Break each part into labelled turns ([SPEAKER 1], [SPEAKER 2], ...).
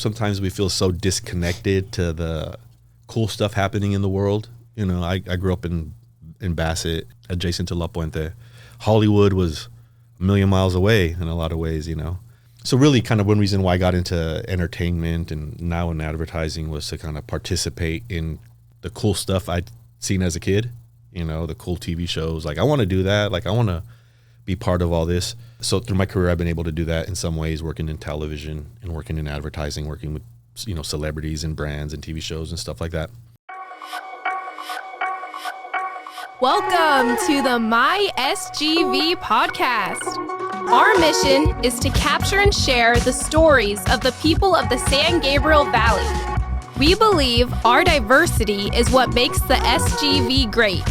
[SPEAKER 1] Sometimes we feel so disconnected to the cool stuff happening in the world. You know, I grew up in Bassett, adjacent to La Puente. Hollywood was a million miles away in a lot of ways, you know. So really kind of one reason why I got into entertainment and now in advertising was to kind of participate in the cool stuff I'd seen as a kid, you know, the cool TV shows. Like, I want to do that. Like, I want to be part of all this. So through my career, I've been able to do that in some ways, working in television and working in advertising, working with, you know, celebrities and brands and TV shows and stuff like that.
[SPEAKER 2] Welcome to the My SGV podcast. Our mission is to capture and share the stories of the people of the San Gabriel Valley. We believe our diversity is what makes the SGV great.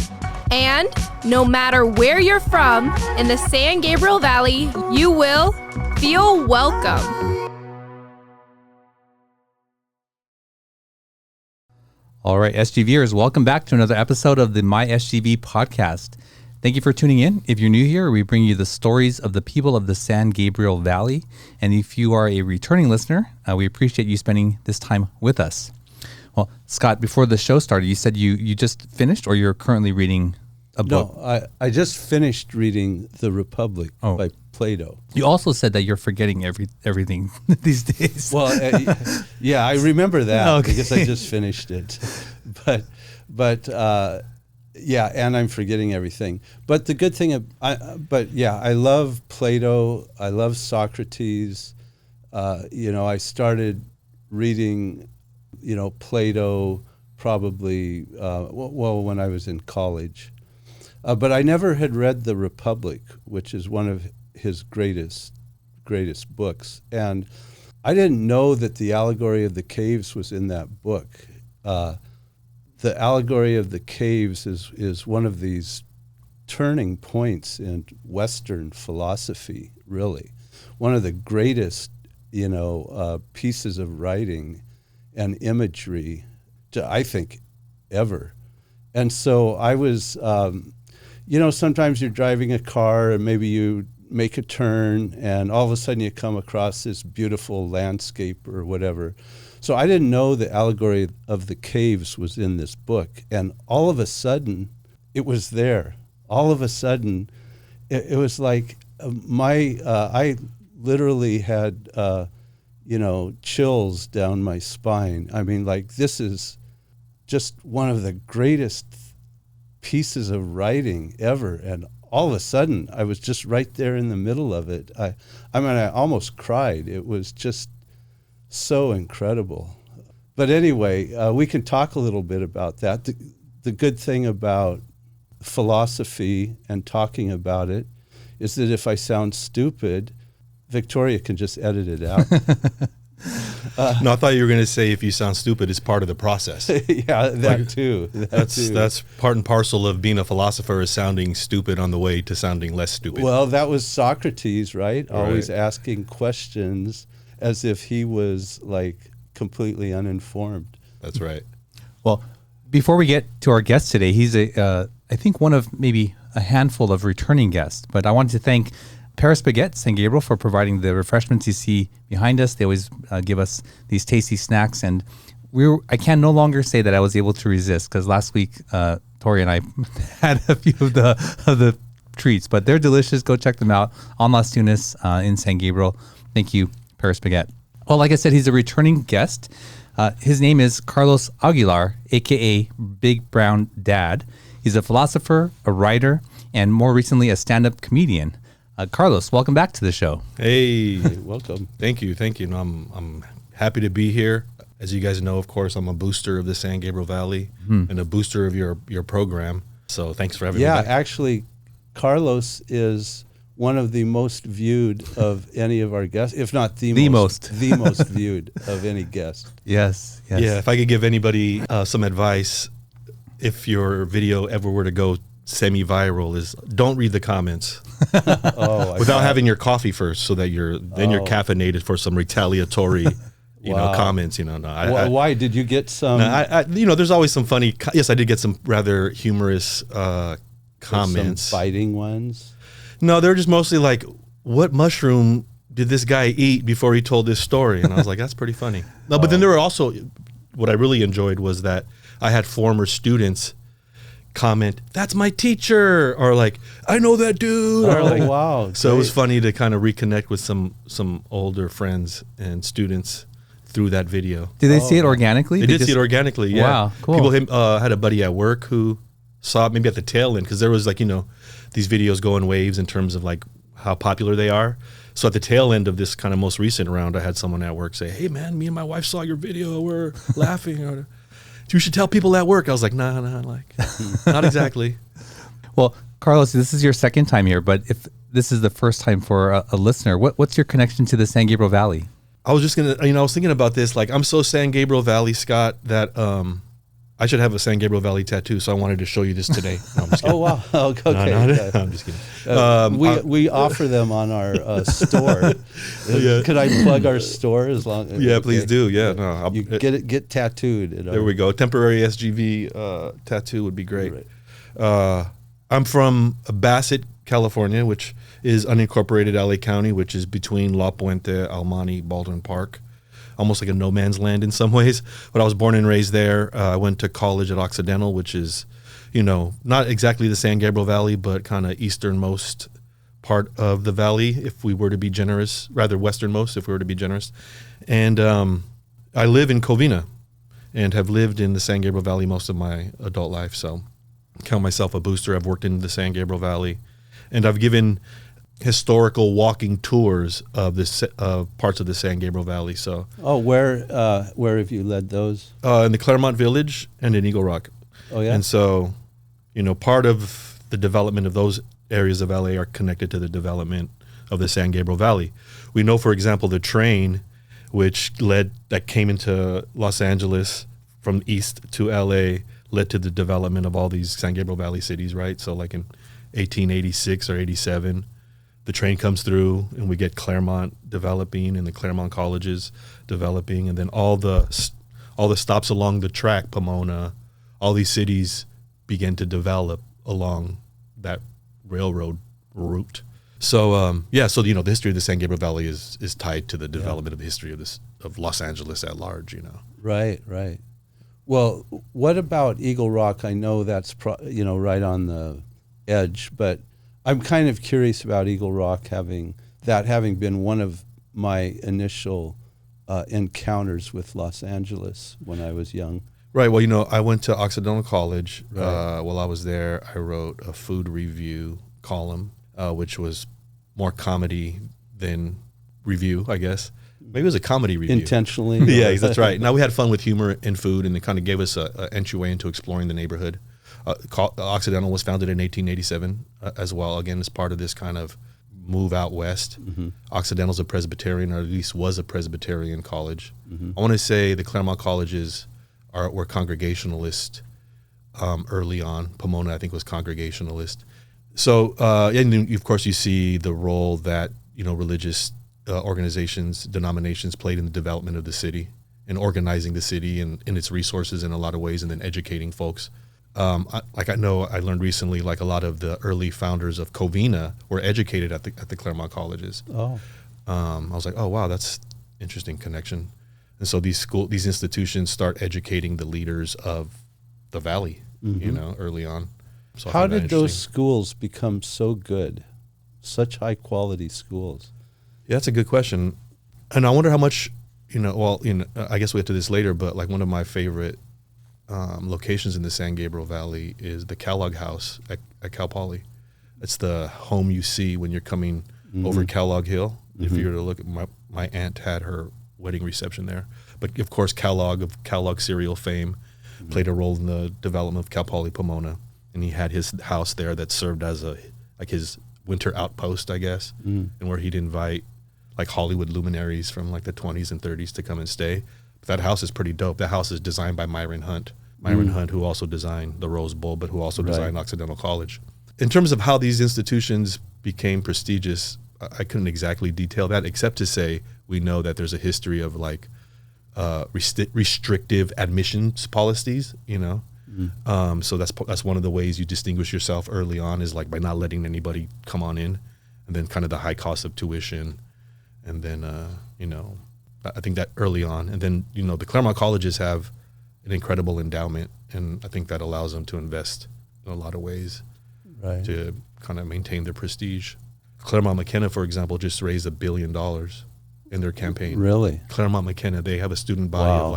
[SPEAKER 2] And no matter where you're from in the San Gabriel Valley, you will feel welcome.
[SPEAKER 3] All right, SGVers, welcome back to another episode of the My SGV podcast. Thank you for tuning in. If you're new here, we bring you the stories of the people of the San Gabriel Valley. And if you are a returning listener, we appreciate you spending this time with us. Well, Scott, before the show started, you said you just finished or you're currently reading a book?
[SPEAKER 4] No, I just finished reading The Republic by Plato.
[SPEAKER 3] You also said that you're forgetting everything these days.
[SPEAKER 4] Well, yeah, I remember that because I just finished it. But yeah, and I'm forgetting everything. But the good thing, I love Plato. I love Socrates. I started reading, Plato probably, when I was in college. But I never had read The Republic, which is one of his greatest books. And I didn't know that the allegory of the caves was in that book. The allegory of the caves is one of these turning points in Western philosophy, really. One of the greatest, pieces of writing and imagery, I think, ever. And so I was, sometimes you're driving a car and maybe you make a turn and all of a sudden you come across this beautiful landscape or whatever. So I didn't know the allegory of the caves was in this book. And all of a sudden, it was there. All of a sudden, it was like I literally had, chills down my spine. I mean, like, this is just one of the greatest pieces of writing ever. And all of a sudden, I was just right there in the middle of it. I almost cried. It was just so incredible. But anyway, we can talk a little bit about that. The good thing about philosophy and talking about it is that if I sound stupid, Victoria can just edit it out.
[SPEAKER 1] No, I thought you were going to say if you sound stupid, it's part of the process.
[SPEAKER 4] Yeah, that too.
[SPEAKER 1] That's part and parcel of being a philosopher, is sounding stupid on the way to sounding less stupid.
[SPEAKER 4] Well, that was Socrates, right? Always asking questions as if he was like completely uninformed.
[SPEAKER 1] That's right.
[SPEAKER 3] Well, before we get to our guest today, he's I think one of maybe a handful of returning guests, but I wanted to thank Paris Baguette, San Gabriel, for providing the refreshments you see behind us. They always give us these tasty snacks, and I can no longer say that I was able to resist, because last week Tori and I had a few of the treats, but they're delicious. Go check them out on Las Tunas in San Gabriel. Thank you, Paris Baguette. Well, like I said, he's a returning guest. His name is Carlos Aguilar, aka Big Brown Dad. He's a philosopher, a writer, and more recently a stand-up comedian. Carlos, welcome back to the show.
[SPEAKER 1] Hey,
[SPEAKER 4] welcome.
[SPEAKER 1] Thank you. No, I'm happy to be here. As you guys know, of course, I'm a booster of the San Gabriel Valley and a booster of your program. So thanks for having me back.
[SPEAKER 4] Yeah, actually, Carlos is one of the most viewed of any of our guests, if not the most viewed of any guest.
[SPEAKER 3] Yes.
[SPEAKER 1] Yeah, if I could give anybody some advice, if your video ever were to go semi-viral, is don't read the comments without having your coffee first, so that you're caffeinated for some retaliatory comments.
[SPEAKER 4] Why did you get some?
[SPEAKER 1] There's always some funny. Yes, I did get some rather humorous comments.
[SPEAKER 4] Some biting ones.
[SPEAKER 1] No, they're just mostly like, what mushroom did this guy eat before he told this story? And I was like, that's pretty funny. No, but then there were also, what I really enjoyed was that I had former students comment, that's my teacher, or like, I know that dude. Or like,
[SPEAKER 4] wow.
[SPEAKER 1] So it was funny to kind of reconnect with some older friends and students through that video.
[SPEAKER 3] Did they see it organically?
[SPEAKER 1] They did see it organically, yeah.
[SPEAKER 3] Wow, cool.
[SPEAKER 1] People had a buddy at work who saw it maybe at the tail end, because there was like, these videos go in waves in terms of like how popular they are. So at the tail end of this kind of most recent round, I had someone at work say, hey man, me and my wife saw your video, we're laughing. Or, you should tell people at work. I was like, nah, like, not exactly.
[SPEAKER 3] Well, Carlos, this is your second time here, but if this is the first time for a listener, what's your connection to the San Gabriel Valley?
[SPEAKER 1] I was just going to, I was thinking about this. Like, I'm so San Gabriel Valley, Scott, that I should have a San Gabriel Valley tattoo. So I wanted to show you this today. No, I'm just kidding.
[SPEAKER 4] Oh, wow. Okay.
[SPEAKER 1] No, I'm just kidding.
[SPEAKER 4] We offer them on our store.
[SPEAKER 1] Yeah.
[SPEAKER 4] Could I plug our store as long?
[SPEAKER 1] Yeah, please do. Yeah, no.
[SPEAKER 4] You get tattooed.
[SPEAKER 1] There we go. Temporary SGV tattoo would be great. Right. I'm from Bassett, California, which is unincorporated LA County, which is between La Puente, Almani, Baldwin Park. Almost like a no man's land in some ways. But I was born and raised there. I went to college at Occidental, which is, not exactly the San Gabriel Valley, but kind of easternmost part of the valley, if we were to be generous, rather westernmost, if we were to be generous. And I live in Covina and have lived in the San Gabriel Valley most of my adult life. So count myself a booster. I've worked in the San Gabriel Valley, and I've given historical walking tours of this parts of the San Gabriel Valley. So,
[SPEAKER 4] where have you led those?
[SPEAKER 1] In the Claremont Village and in Eagle Rock.
[SPEAKER 4] Oh yeah.
[SPEAKER 1] And so, part of the development of those areas of LA are connected to the development of the San Gabriel Valley. We know, for example, the train that came into Los Angeles from east to LA led to the development of all these San Gabriel Valley cities, right? So like in 1886 or 87, the train comes through and we get Claremont developing and the Claremont colleges developing, and then all the stops along the track, Pomona, all these cities begin to develop along that railroad route. So the history of the San Gabriel Valley is tied to the development of the history of Los Angeles at large,
[SPEAKER 4] Right. Well, what about Eagle Rock? I know that's right on the edge, but I'm kind of curious about Eagle Rock having been one of my initial encounters with Los Angeles when I was young.
[SPEAKER 1] Right. Well, I went to Occidental College. Right. While I was there, I wrote a food review column, which was more comedy than review, I guess. Maybe it was a comedy review.
[SPEAKER 4] Intentionally.
[SPEAKER 1] Yeah, that's right. Now, we had fun with humor and food, and it kind of gave us an entryway into exploring the neighborhood. Occidental was founded in 1887 as well, again, as part of this kind of move out west. Mm-hmm. Occidental's a Presbyterian, or at least was a Presbyterian college. Mm-hmm. I want to say the Claremont colleges were Congregationalist early on. Pomona, I think, was Congregationalist. So, and of course, you see the role that religious organizations, denominations played in the development of the city and organizing the city and its resources in a lot of ways, and then educating folks. I learned recently, like a lot of the early founders of Covina were educated at the Claremont colleges. Oh, I was like, oh wow, that's interesting connection. And so these institutions start educating the leaders of the valley, early on. So
[SPEAKER 4] how did those schools become so good, such high quality schools?
[SPEAKER 1] Yeah, that's a good question, and I wonder how much. I guess we'll get to this later, but like one of my favorite locations in the San Gabriel Valley is the Kellogg House at Cal Poly. It's the home you see when you're coming over Kellogg Hill. Mm-hmm. If you were to look at my aunt had her wedding reception there. But of course, Kellogg of Kellogg cereal fame played a role in the development of Cal Poly Pomona, and he had his house there that served as his winter outpost, I guess, and where he'd invite like Hollywood luminaries from like the 20s and 30s to come and stay. That house is pretty dope. That house is designed by Myron Hunt. Myron Hunt, who also designed the Rose Bowl, but who also designed Occidental College. In terms of how these institutions became prestigious, I couldn't exactly detail that, except to say we know that there's a history of like restrictive admissions policies, So that's one of the ways you distinguish yourself early on, is like by not letting anybody come on in, and then kind of the high cost of tuition. And then, I think that early on. And then, the Claremont colleges have an incredible endowment. And I think that allows them to invest in a lot of ways to kind of maintain their prestige. Claremont McKenna, for example, just raised $1 billion in their campaign.
[SPEAKER 4] Really?
[SPEAKER 1] Claremont McKenna, they have a student body of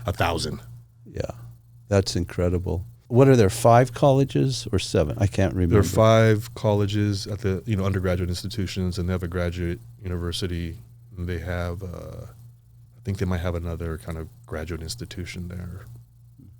[SPEAKER 1] 1,000.
[SPEAKER 4] Yeah, that's incredible. What are there, 5 colleges or 7? I can't remember.
[SPEAKER 1] There are 5 colleges at the undergraduate institutions, and they have a graduate university. And they have, I think they might have another kind of graduate institution there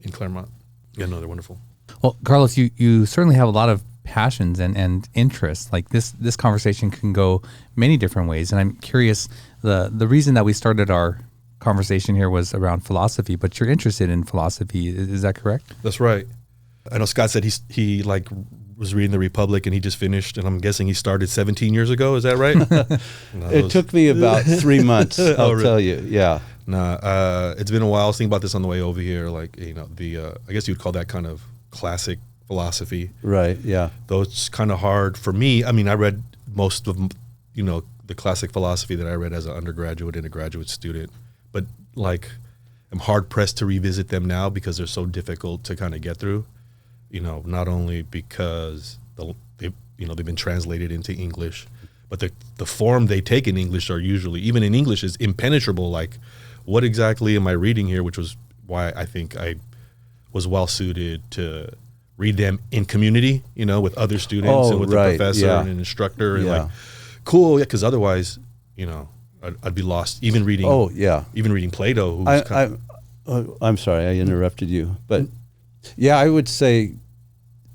[SPEAKER 1] in Claremont. Yeah, no, they're wonderful.
[SPEAKER 3] Well, Carlos, you certainly have a lot of passions and interests. Like this conversation can go many different ways, and I'm curious. The reason that we started our conversation here was around philosophy, but you're interested in philosophy. Is that correct?
[SPEAKER 1] That's right. I know Scott said he was reading The Republic and he just finished, and I'm guessing he started 17 years ago. Is that right?
[SPEAKER 4] It took me about 3 months. I'll tell you. Yeah.
[SPEAKER 1] Nah, it's been a while. I was thinking about this on the way over here. Like, I guess you'd call that kind of classic philosophy.
[SPEAKER 4] Right. Yeah.
[SPEAKER 1] Though it's kind of hard for me. I mean, I read most of, the classic philosophy that I read as an undergraduate and a graduate student, but I'm hard pressed to revisit them now because they're so difficult to kind of get through. Not only because they've been translated into English, but the form they take in English are usually, even in English, is impenetrable. Like, what exactly am I reading here? Which was why I think I was well suited to read them in community, with other students and with a professor and an instructor, and cool, because otherwise, I'd be lost. Even reading, even reading Plato.
[SPEAKER 4] I'm sorry, I interrupted you, but yeah, I would say,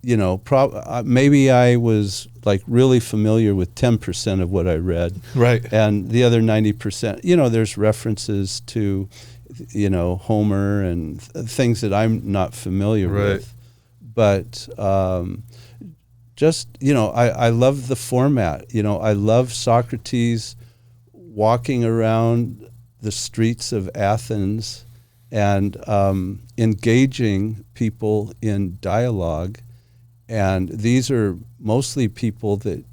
[SPEAKER 4] maybe I was really familiar with 10% of what I read,
[SPEAKER 1] right?
[SPEAKER 4] And the other 90%, there's references to, Homer and things that I'm not familiar with, but I love the format. I love Socrates walking around the streets of Athens and engaging people in dialogue. And these are mostly people that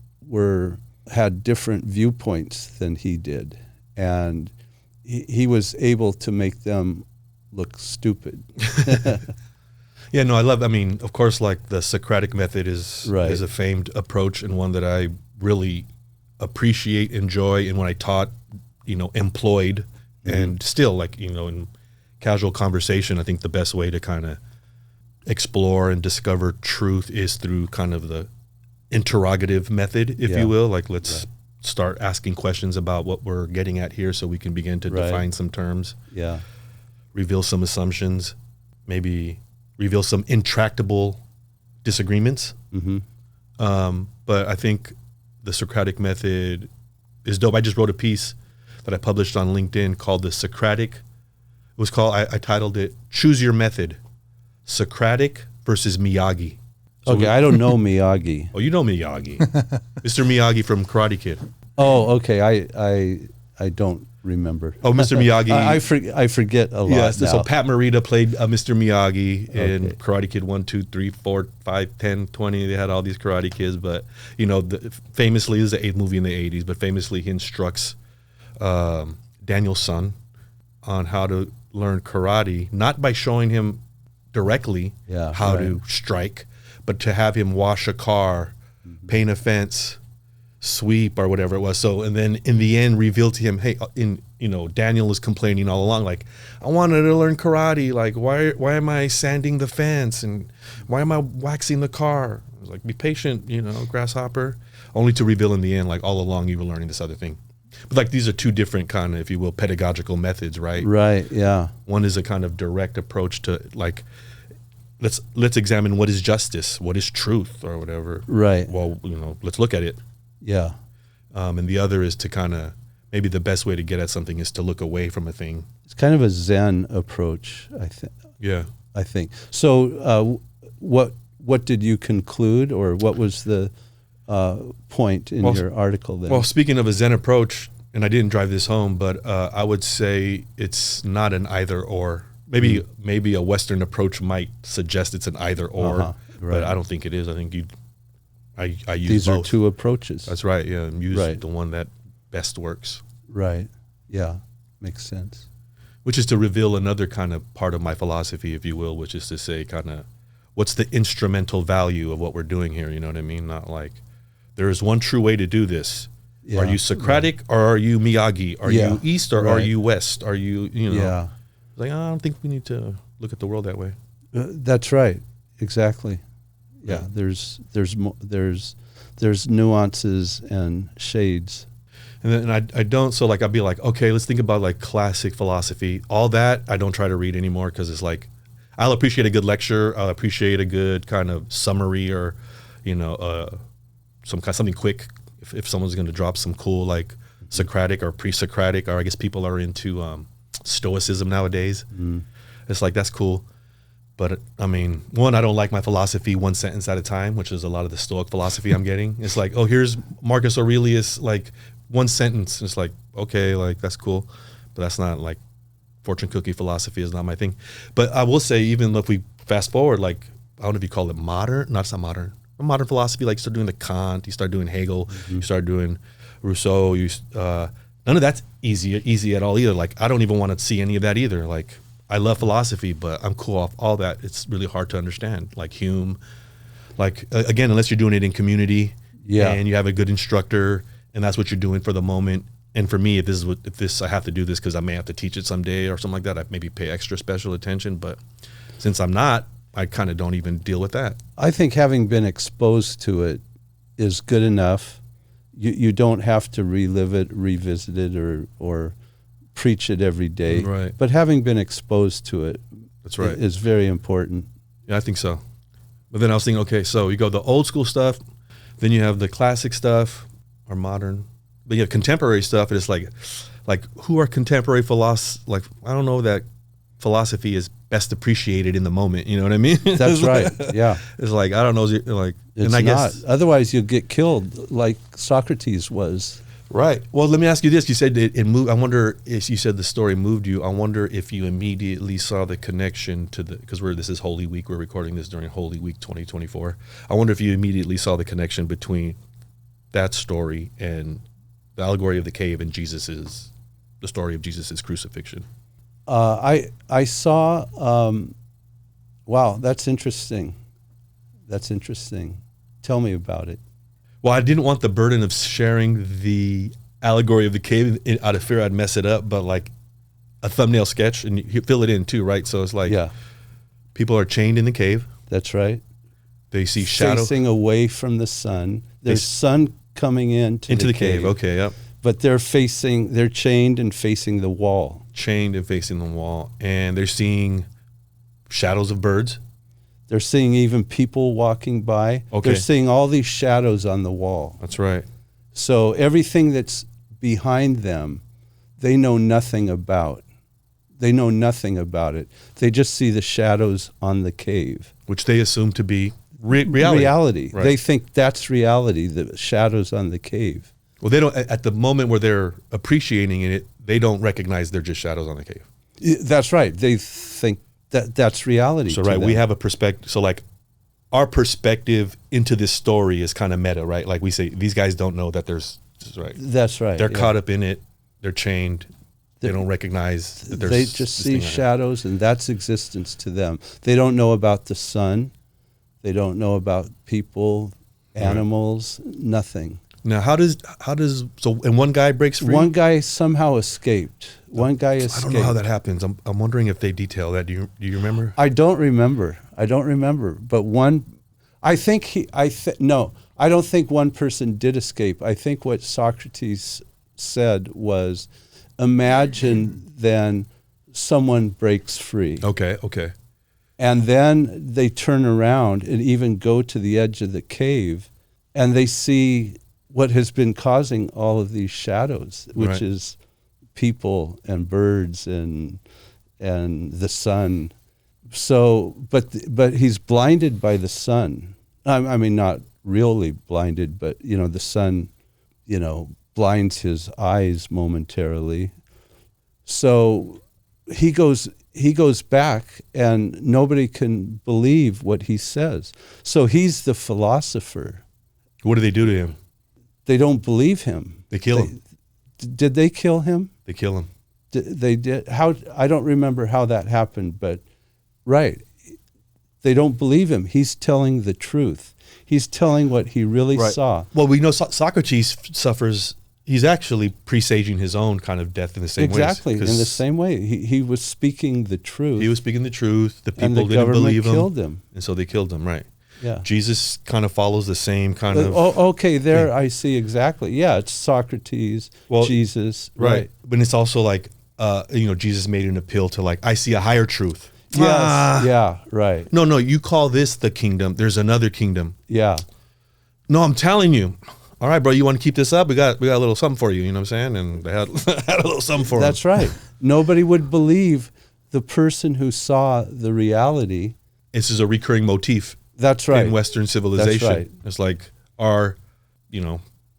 [SPEAKER 4] had different viewpoints than he did. And he was able to make them look stupid.
[SPEAKER 1] Yeah, no, of course, the Socratic method is a famed approach, and one that I really appreciate, enjoy, and when I taught, employed, and still, in casual conversation, I think the best way to kind of explore and discover truth is through kind of the interrogative method, if you will. Let's start asking questions about what we're getting at here so we can begin to define some terms, reveal some assumptions, maybe reveal some intractable disagreements. But I think the Socratic method is dope. I just wrote a piece that I published on LinkedIn called The Socratic. It was called, I titled it, Choose Your Method, Socratic versus Miyagi. So
[SPEAKER 4] I don't know Miyagi.
[SPEAKER 1] Oh, you know Miyagi. Mr. Miyagi from Karate Kid.
[SPEAKER 4] Oh, okay. I don't remember.
[SPEAKER 1] Oh, Mr. Miyagi.
[SPEAKER 4] I forget a lot.
[SPEAKER 1] Yes,
[SPEAKER 4] now.
[SPEAKER 1] So Pat Morita played Mr. Miyagi in Karate Kid 1, 2, 3, 4, 5, 10, 20. They had all these Karate Kids, but famously, this is the 8th movie in the 80s, but famously he instructs Daniel's son on how to learn karate, not by showing him directly how to strike, but to have him wash a car, paint a fence, sweep, or whatever it was. So, and then in the end, revealed to him, hey, Daniel is complaining all along, I wanted to learn karate. Why am I sanding the fence, and why am I waxing the car? I was be patient, grasshopper. Only to reveal in the end, all along you were learning this other thing. But these are two different kind of, if you will, pedagogical methods, right?
[SPEAKER 4] Right. Yeah.
[SPEAKER 1] One is a kind of direct approach to let's examine what is justice, what is truth, or whatever.
[SPEAKER 4] Right.
[SPEAKER 1] Well, let's look at it. Yeah. And the other is to kind of, maybe the best way to get at something is to look away from a thing.
[SPEAKER 4] It's kind of a Zen approach, I think.
[SPEAKER 1] Yeah.
[SPEAKER 4] I think. So what did you conclude, or what was the point in your article then?
[SPEAKER 1] Well, speaking of a Zen approach, and I didn't drive this home, but I would say it's not an either or. Maybe a Western approach might suggest it's an either or, but I don't think it is. I think I use
[SPEAKER 4] these
[SPEAKER 1] both.
[SPEAKER 4] are two approaches.
[SPEAKER 1] That's right. Yeah, and use the one that best works.
[SPEAKER 4] Right. Yeah. Makes sense.
[SPEAKER 1] Which is to reveal another kind of part of my philosophy, if you will, which is to say kind of what's the instrumental value of what we're doing here, you know what I mean? Not like there is one true way to do this. Yeah. Are you Socratic or are you Miyagi? Are you East or are you West? Are you, you know? Yeah. Like, I don't think we need to look at the world that way.
[SPEAKER 4] That's right. Exactly. Yeah. There's nuances and shades.
[SPEAKER 1] And then I don't, so like I'll be like, okay, let's think about like classic philosophy. All that I don't try to read anymore because it's like, I'll appreciate a good lecture. I'll appreciate a good kind of summary or, you know, something quick. If someone's going to drop some cool like Socratic or pre-Socratic, or I guess people are into Stoicism nowadays. It's like, that's cool. But I mean, one, I don't like my philosophy one sentence at a time, which is a lot of the Stoic philosophy I'm getting. It's like, oh, here's Marcus Aurelius, like one sentence. It's like, okay, like that's cool. But that's not like fortune cookie philosophy is not my thing. But I will say, even if we fast forward, like, I don't know if you call it modern. No, it's not modern. Modern philosophy, like you start doing the Kant, you start doing Hegel, you start doing Rousseau. None of that's easy at all either. Like, I don't even want to see any of that either. Like, I love philosophy, but I'm cool off all that. It's really hard to understand. Like Hume, like again, unless you're doing it in community, and you have a good instructor, and that's what you're doing for the moment. And for me, if I have to do this because I may have to teach it someday or something like that, I maybe pay extra special attention. But since I'm not, I kind of don't even deal with that.
[SPEAKER 4] I think having been exposed to it is good enough. You don't have to relive it, revisit it, or preach it every day.
[SPEAKER 1] Right.
[SPEAKER 4] But having been exposed to it,
[SPEAKER 1] that's right,
[SPEAKER 4] is very important.
[SPEAKER 1] Yeah, I think so. But then I was thinking, okay, so you go the old school stuff, then you have the classic stuff or modern, but you have contemporary stuff, and it's like who are contemporary philosophers? Like, I don't know that philosophy is best appreciated in the moment. You know what I mean?
[SPEAKER 4] That's right. Yeah.
[SPEAKER 1] It's like, I don't know, like,
[SPEAKER 4] it's
[SPEAKER 1] and I guess
[SPEAKER 4] otherwise you'll get killed like Socrates was.
[SPEAKER 1] Right. Well, let me ask you this. You said it moved. I wonder if you said the story moved you. I wonder if you immediately saw the connection to because this is Holy Week. We're recording this during Holy Week 2024. I wonder if you immediately saw the connection between that story and the allegory of the cave and the story of Jesus's crucifixion.
[SPEAKER 4] I saw. Wow, that's interesting. That's interesting. Tell me about it.
[SPEAKER 1] Well, I didn't want the burden of sharing the allegory of the cave out of fear I'd mess it up, but like a thumbnail sketch, and you fill it in too, right? So it's like, people are chained in the cave.
[SPEAKER 4] That's right.
[SPEAKER 1] They see shadow
[SPEAKER 4] facing away from the sun. There's sun coming into the cave.
[SPEAKER 1] Okay, yep.
[SPEAKER 4] But they're chained and facing the wall.
[SPEAKER 1] Chained and facing the wall, and they're seeing shadows of birds.
[SPEAKER 4] They're seeing even people walking by.
[SPEAKER 1] Okay.
[SPEAKER 4] They're seeing all these shadows on the wall.
[SPEAKER 1] That's right.
[SPEAKER 4] So everything that's behind them, they know nothing about. They know nothing about it. They just see the shadows on the cave.
[SPEAKER 1] Which they assume to be reality.
[SPEAKER 4] Reality.
[SPEAKER 1] Right.
[SPEAKER 4] They think that's reality, the shadows on the cave.
[SPEAKER 1] Well, they don't, at the moment where they're appreciating it, they don't recognize they're just shadows on the cave.
[SPEAKER 4] That's right. They think that's reality.
[SPEAKER 1] So right, we have a perspective. So like, our perspective into this story is kind of meta, right? Like we say, these guys don't know that there's right.
[SPEAKER 4] That's right.
[SPEAKER 1] They're caught up in it. They're chained. They don't recognize that there's.
[SPEAKER 4] They just see shadows, and that's existence to them. They don't know about the sun. They don't know about people, animals, nothing.
[SPEAKER 1] Now, how does and one guy breaks free?
[SPEAKER 4] One guy somehow escaped. I don't
[SPEAKER 1] know how that happens. I'm wondering if they detail that. Do you remember?
[SPEAKER 4] I don't remember. But I don't think one person did escape. I think what Socrates said was, imagine then someone breaks free.
[SPEAKER 1] Okay.
[SPEAKER 4] And then they turn around and even go to the edge of the cave, and they see what has been causing all of these shadows, which is people and birds and the sun. So, but he's blinded by the sun. I mean, not really blinded, but the sun, blinds his eyes momentarily. So he goes back, and nobody can believe what he says. So he's the philosopher.
[SPEAKER 1] What do they do to him?
[SPEAKER 4] They don't believe him.
[SPEAKER 1] They kill him.
[SPEAKER 4] Did they kill him?
[SPEAKER 1] They kill him.
[SPEAKER 4] They did. How? I don't remember how that happened, but right. They don't believe him. He's telling the truth. He's telling what he really saw.
[SPEAKER 1] Well, we know Socrates suffers. He's actually presaging his own kind of death in the same way.
[SPEAKER 4] Exactly, in the same way. He was speaking the truth.
[SPEAKER 1] He was speaking the truth. The people
[SPEAKER 4] and the
[SPEAKER 1] didn't believe him.
[SPEAKER 4] killed him.
[SPEAKER 1] And so they killed him, right.
[SPEAKER 4] Yeah.
[SPEAKER 1] Jesus kind of follows the same kind of...
[SPEAKER 4] Oh, okay, there I see exactly. Yeah, it's Socrates, Jesus. Right.
[SPEAKER 1] But it's also like, Jesus made an appeal to like, I see a higher truth.
[SPEAKER 4] Yes, yeah, right.
[SPEAKER 1] No, you call this the kingdom. There's another kingdom.
[SPEAKER 4] Yeah.
[SPEAKER 1] No, I'm telling you. All right, bro, you want to keep this up? We got a little something for you, you know what I'm saying? And they had a little something for him.
[SPEAKER 4] That's right. Nobody would believe the person who saw the reality.
[SPEAKER 1] This is a recurring motif.
[SPEAKER 4] That's right.
[SPEAKER 1] In Western civilization.
[SPEAKER 4] That's right.
[SPEAKER 1] It's like our,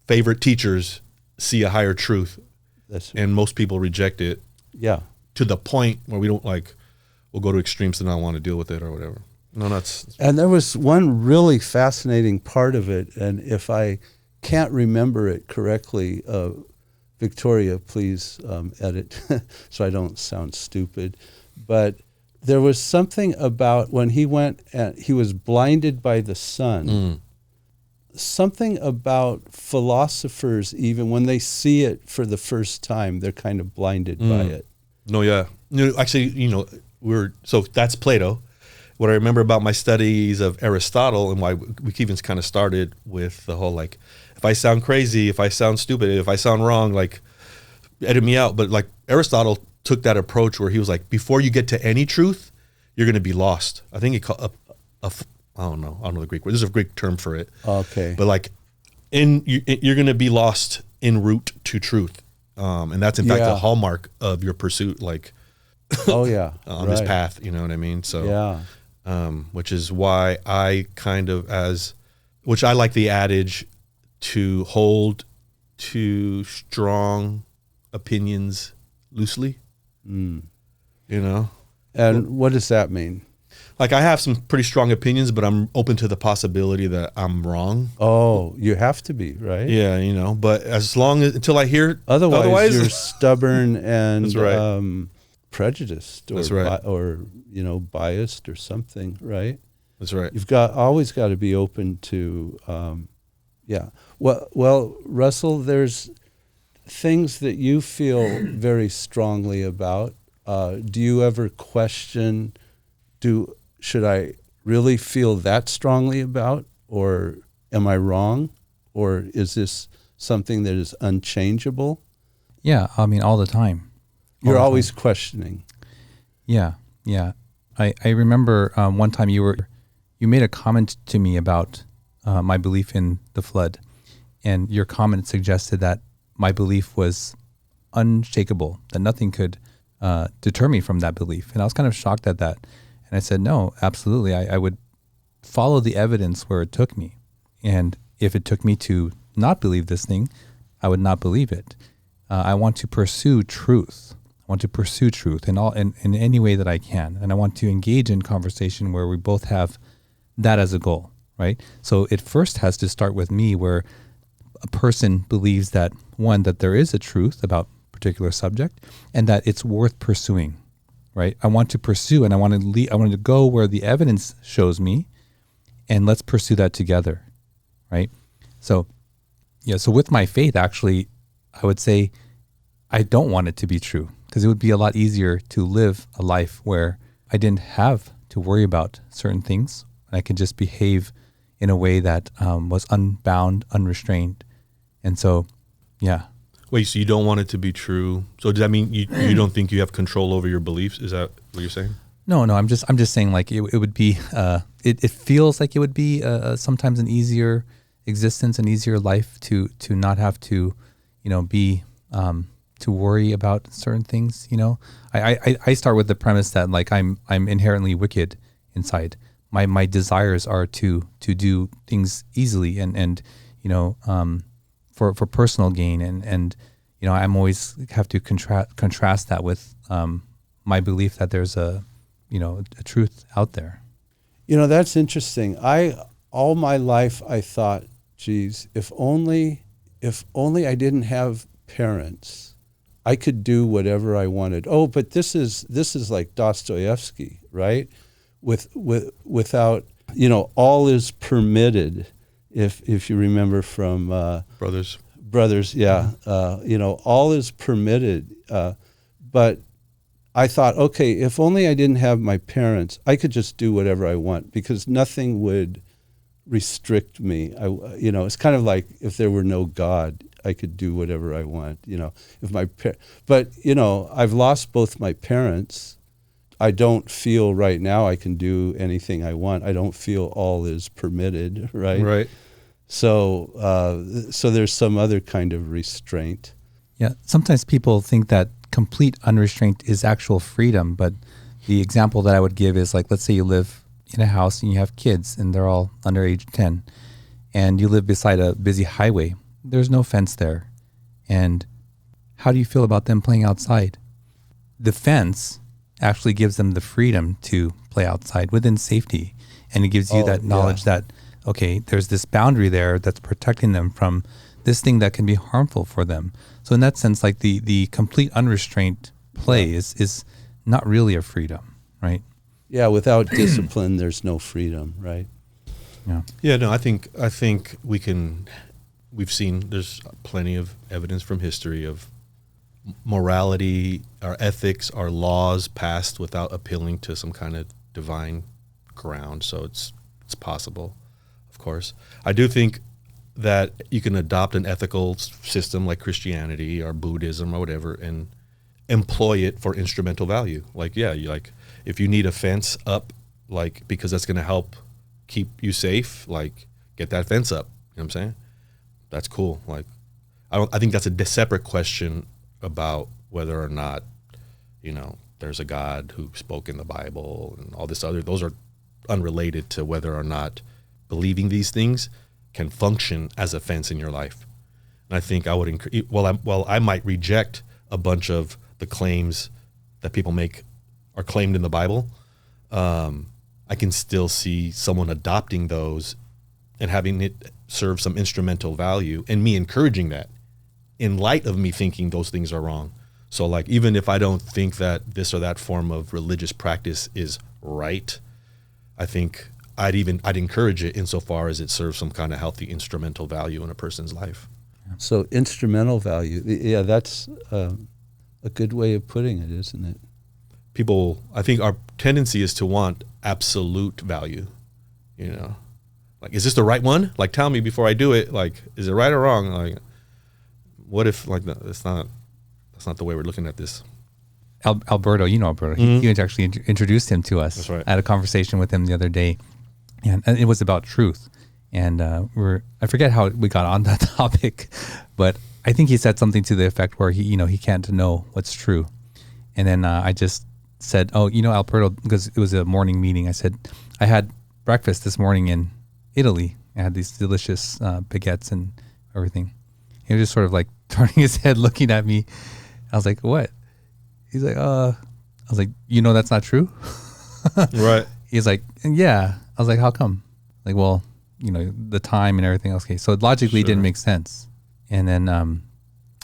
[SPEAKER 1] favorite teachers see a higher truth.
[SPEAKER 4] That's right.
[SPEAKER 1] And most people reject it.
[SPEAKER 4] Yeah.
[SPEAKER 1] To the point where we don't we'll go to extremes to not want to deal with it or whatever. No, that's...
[SPEAKER 4] And there was one really fascinating part of it, and if I can't remember it correctly, Victoria, please edit so I don't sound stupid. But there was something about when he went and he was blinded by the sun. Something about philosophers, even when they see it for the first time, they're kind of blinded by it.
[SPEAKER 1] No, yeah. Actually, so that's Plato. What I remember about my studies of Aristotle and why we even kind of started with the whole if I sound crazy, if I sound stupid, if I sound wrong, edit me out. But Aristotle took that approach where he was like, before you get to any truth, you're going to be lost. I think he called I don't know the Greek word. There's a Greek term for it.
[SPEAKER 4] Okay.
[SPEAKER 1] But you're going to be lost en route to truth. And that's in fact the hallmark of your pursuit,
[SPEAKER 4] oh yeah,
[SPEAKER 1] on this path, you know what I mean? So
[SPEAKER 4] yeah.
[SPEAKER 1] Which is why I kind of which I like the adage to hold to strong opinions loosely.
[SPEAKER 4] And what does that mean?
[SPEAKER 1] I have some pretty strong opinions, but I'm open to the possibility that I'm wrong.
[SPEAKER 4] Oh, you have to be, right?
[SPEAKER 1] Yeah, but until I hear
[SPEAKER 4] otherwise you're stubborn and
[SPEAKER 1] that's right.
[SPEAKER 4] Prejudiced or
[SPEAKER 1] that's right.
[SPEAKER 4] or biased or something, right?
[SPEAKER 1] That's right.
[SPEAKER 4] You've always got to be open to Well, Russell, there's things that you feel very strongly about. Do you ever question, should I really feel that strongly about, or am I wrong? Or is this something that is unchangeable?
[SPEAKER 3] Yeah, I mean, all the time.
[SPEAKER 4] You're always questioning.
[SPEAKER 3] Yeah. I remember one time you made a comment to me about my belief in the flood, and your comment suggested that my belief was unshakable, that nothing could deter me from that belief. And I was kind of shocked at that. And I said, no, absolutely. I would follow the evidence where it took me. And if it took me to not believe this thing, I would not believe it. I want to pursue truth. I want to pursue truth in any way that I can. And I want to engage in conversation where we both have that as a goal, right? So it first has to start with me, where a person believes that, one, that there is a truth about a particular subject and that it's worth pursuing, right? I want to pursue, and I want to go where the evidence shows me, and let's pursue that together, right? So with my faith, actually, I would say I don't want it to be true, because it would be a lot easier to live a life where I didn't have to worry about certain things, and I could just behave in a way that was unbound, unrestrained. And so, yeah.
[SPEAKER 1] Wait, so you don't want it to be true? So does that mean you don't think you have control over your beliefs? Is that what you're saying?
[SPEAKER 3] No, I'm just saying it would be, it feels like it would be sometimes an easier existence, an easier life to not have to, be, to worry about certain things. I start with the premise that I'm inherently wicked inside. My desires are to do things easily and for personal gain, and I'm always have to contrast that with my belief that there's a truth out there.
[SPEAKER 4] That's interesting. All my life I thought, geez, if only I didn't have parents, I could do whatever I wanted. Oh, but this is like Dostoevsky, right? Without, all is permitted. If you remember from Brothers, yeah. All is permitted. But I thought, okay, if only I didn't have my parents, I could just do whatever I want because nothing would restrict me. It's kind of like if there were no God, I could do whatever I want. But I've lost both my parents. I don't feel right now I can do anything I want. I don't feel all is permitted, right?
[SPEAKER 1] Right.
[SPEAKER 4] So there's some other kind of restraint.
[SPEAKER 3] Yeah. Sometimes people think that complete unrestraint is actual freedom, but the example that I would give is like, let's say you live in a house and you have kids and they're all under age 10 and you live beside a busy highway. There's no fence there. And how do you feel about them playing outside? The fence actually gives them the freedom to play outside within safety. And it gives you that knowledge that, okay, there's this boundary there that's protecting them from this thing that can be harmful for them. So in that sense, like the complete unrestrained play is not really a freedom, right?
[SPEAKER 4] Yeah, without discipline, there's no freedom, right?
[SPEAKER 3] Yeah.
[SPEAKER 1] Yeah, no, I think we've seen there's plenty of evidence from history of morality, our ethics, our laws passed without appealing to some kind of divine ground. So it's possible, of course. I do think that you can adopt an ethical system like Christianity or Buddhism or whatever and employ it for instrumental value. Like, yeah, if you need a fence up, like, because that's going to help keep you safe, like, get that fence up. You know what I'm saying? That's cool. Like, I think that's a separate question about whether or not, there's a God who spoke in the Bible and all this other. Those are unrelated to whether or not believing these things can function as a fence in your life. And I think I would I might reject a bunch of the claims that people make are claimed in the Bible. I can still see someone adopting those and having it serve some instrumental value and me encouraging that in light of me thinking those things are wrong. So like, even if I don't think that this or that form of religious practice is right, I think I'd encourage it insofar as it serves some kind of healthy instrumental value in a person's life.
[SPEAKER 4] So instrumental value, yeah, that's a good way of putting it, isn't it?
[SPEAKER 1] People, I think our tendency is to want absolute value, like, is this the right one? Like, tell me before I do it. Like, is it right or wrong? Like, what if, like, that's not the way we're looking at this.
[SPEAKER 3] Alberto, Alberto, he actually introduced him to us.
[SPEAKER 1] That's right.
[SPEAKER 3] I had a conversation with him the other day, and it was about truth. And I forget how we got on that topic, but I think he said something to the effect where he can't know what's true. And then I just said, Alberto, because it was a morning meeting, I said, I had breakfast this morning in Italy. I had these delicious baguettes and everything. He was just sort of like turning his head, looking at me. I was like, what? He's like, I was like, that's not true?
[SPEAKER 1] Right.
[SPEAKER 3] He's like, yeah. I was like, how come? Like, well, the time and everything else. Okay, so logically it didn't make sense. And then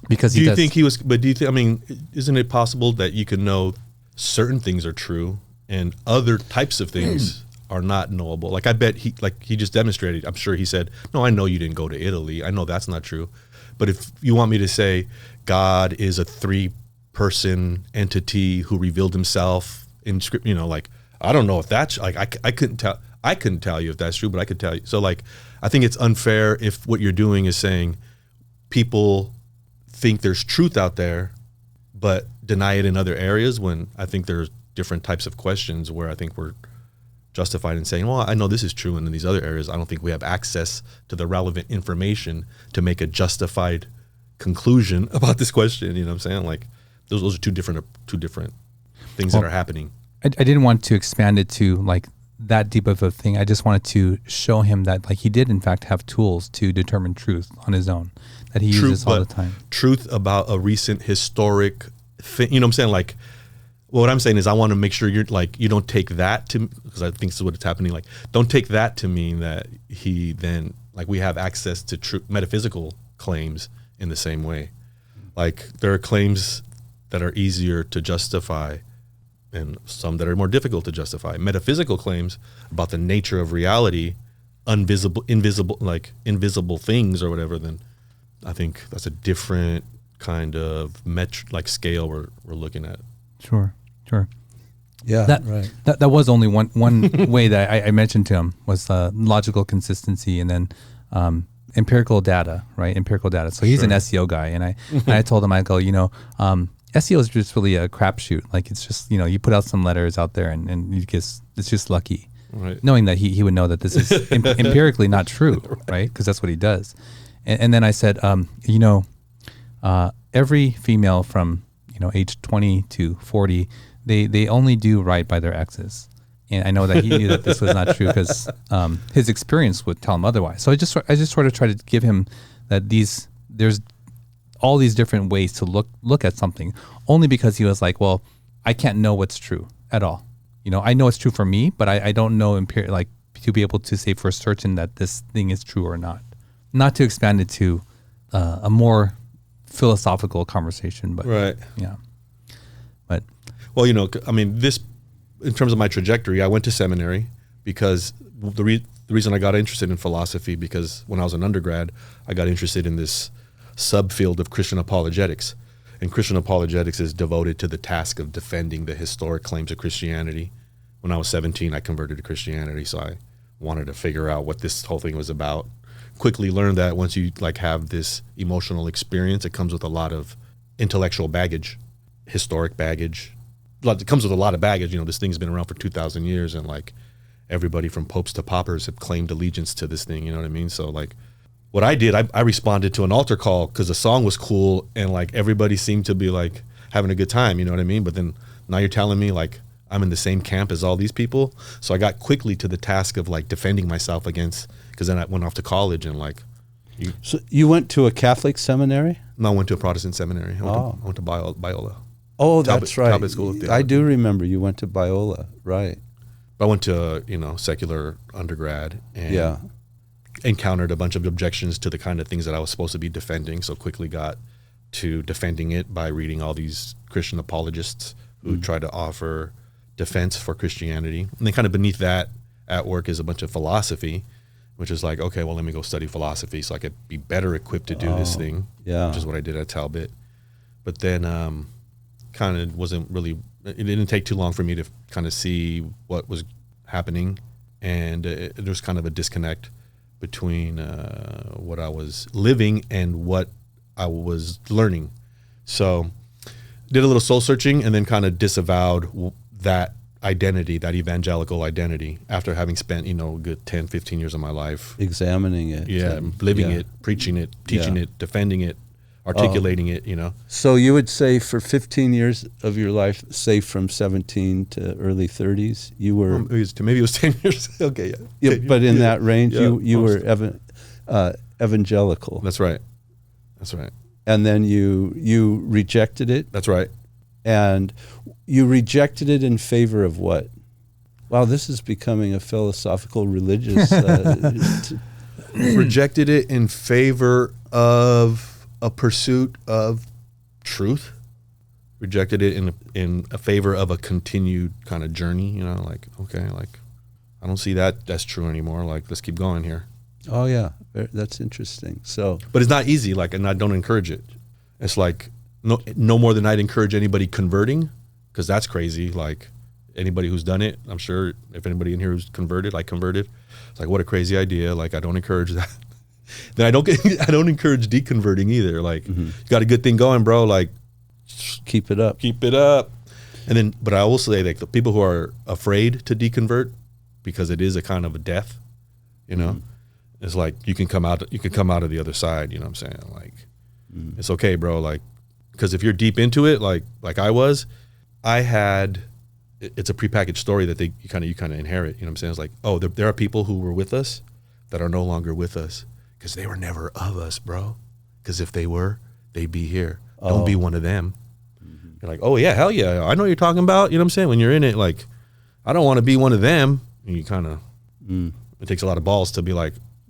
[SPEAKER 3] because isn't it possible that you can know certain things are true and other types of things are not knowable? Like, I bet he just demonstrated. I'm sure he said, no, I know you didn't go to Italy. I know that's not true. But if you want me to say God is a 3-person entity who revealed himself in script, like, I don't know if that's like, I couldn't tell you if that's true, but I could tell you. So like, I think it's unfair if what you're doing is saying people think there's truth out there, but deny it in other areas, when I think there's different types of questions where I think we're justified in saying, well, I know this is true, and in these other areas, I don't think we have access to the relevant information to make a justified conclusion about this question. You know what I'm saying? Like, those are two different things that are happening. I didn't want to expand it to like that deep of a thing. I just wanted to show him that like he did in fact have tools to determine truth on his own, that he uses all the time.
[SPEAKER 1] Truth about a recent historic thing. You know what I'm saying? Like, what I'm saying is I want to make sure you're like, you don't take that to, because I think this is what's happening. Like, don't take that to mean that he then, like, we have access to true metaphysical claims in the same way. Like there are claims that are easier to justify and some that are more difficult to justify. Metaphysical claims about the nature of reality, invisible things or whatever, then I think that's a different kind of scale we're looking at.
[SPEAKER 3] Sure.
[SPEAKER 4] Yeah,
[SPEAKER 3] That was only one way that I mentioned to him was logical consistency, and then empirical data, right? Empirical data. So he's an SEO guy, and I told him, I go, SEO is just really a crapshoot. Like it's just, you put out some letters out there and it's just lucky.
[SPEAKER 1] Right.
[SPEAKER 3] Knowing that he would know that this is empirically not true, right? Because that's what he does. And then I said, every female from age 20 to 40, they only do right by their exes. And I know that he knew that this was not true because his experience would tell him otherwise. So I just sort of try to give him that there's all these different ways to look at something, only because he was like, well, I can't know what's true at all. I know it's true for me, but I don't know to be able to say for certain that this thing is true or not. Not to expand it to a more philosophical conversation, but
[SPEAKER 1] right.
[SPEAKER 3] Yeah. But
[SPEAKER 1] well, this in terms of my trajectory, I went to seminary because the reason I got interested in philosophy, because when I was an undergrad, I got interested in this subfield of Christian apologetics. And Christian apologetics is devoted to the task of defending the historic claims of Christianity. When I was 17, I converted to Christianity, so I wanted to figure out what this whole thing was about. Quickly learned that once you have this emotional experience, it comes with a lot of intellectual baggage, historic baggage. It comes with a lot of baggage. This thing's been around for 2,000 years, and everybody from popes to paupers have claimed allegiance to this thing. You know what I mean? So what I did, I responded to an altar call because the song was cool and everybody seemed to be having a good time, you know what I mean? But then now you're telling me I'm in the same camp as all these people. So I got quickly to the task of defending myself against, because then I went off to college and
[SPEAKER 4] So you went to a Catholic seminary?
[SPEAKER 1] No, I went to a Protestant seminary. I went to Biola.
[SPEAKER 4] Oh, that's right.
[SPEAKER 1] Talbot School of Theology.
[SPEAKER 4] I do remember you went to Biola, right.
[SPEAKER 1] But I went to, secular undergrad and encountered a bunch of objections to the kind of things that I was supposed to be defending, so quickly got to defending it by reading all these Christian apologists who try to offer defense for Christianity. And then kind of beneath that at work is a bunch of philosophy, which is okay, well, let me go study philosophy so I could be better equipped to do this thing, which is what I did at Talbot. But then kind of wasn't really, it didn't take too long for me to kind of see what was happening, and there was kind of a disconnect between what I was living and what I was learning. So did a little soul searching and then kind of disavowed that identity, that evangelical identity, after having spent, a good 10, 15 years of my life
[SPEAKER 4] examining it.
[SPEAKER 1] Yeah, living it, preaching it, teaching it, defending it, articulating it,
[SPEAKER 4] So you would say for 15 years of your life, say from 17 to early 30s, you were...
[SPEAKER 1] maybe it was 10 years. Okay,
[SPEAKER 4] yeah. But in that range, you were evangelical.
[SPEAKER 1] That's right.
[SPEAKER 4] And then you rejected it?
[SPEAKER 1] That's right.
[SPEAKER 4] And you rejected it in favor of what? Wow, this is becoming a philosophical, religious...
[SPEAKER 1] Rejected it in favor of a pursuit of truth. Rejected it in a favor of a continued kind of journey, okay, I don't see that that's true anymore. Let's keep going here.
[SPEAKER 4] Oh yeah, that's interesting. So,
[SPEAKER 1] but it's not easy. And I don't encourage it. It's no more than I'd encourage anybody converting, because that's crazy. Anybody who's done it, I'm sure if anybody in here who's converted, I converted. It's what a crazy idea. I don't encourage that. Then I don't encourage deconverting either. You got a good thing going, bro.
[SPEAKER 4] Keep it up.
[SPEAKER 1] And then, but I will say the people who are afraid to deconvert, because it is a kind of a death, it's you can come out of the other side. You know what I'm saying? It's okay, bro. Because if you're deep into it, like I was, it's a prepackaged story that you kind of inherit. You know what I'm saying? It's there are people who were with us that are no longer with us. Because they were never of us, bro. Because if they were, they'd be here. Don't be one of them. You're oh yeah, hell yeah. I know what you're talking about. You know what I'm saying? When you're in it, I don't want to be one of them. And you kind of, it takes a lot of balls to be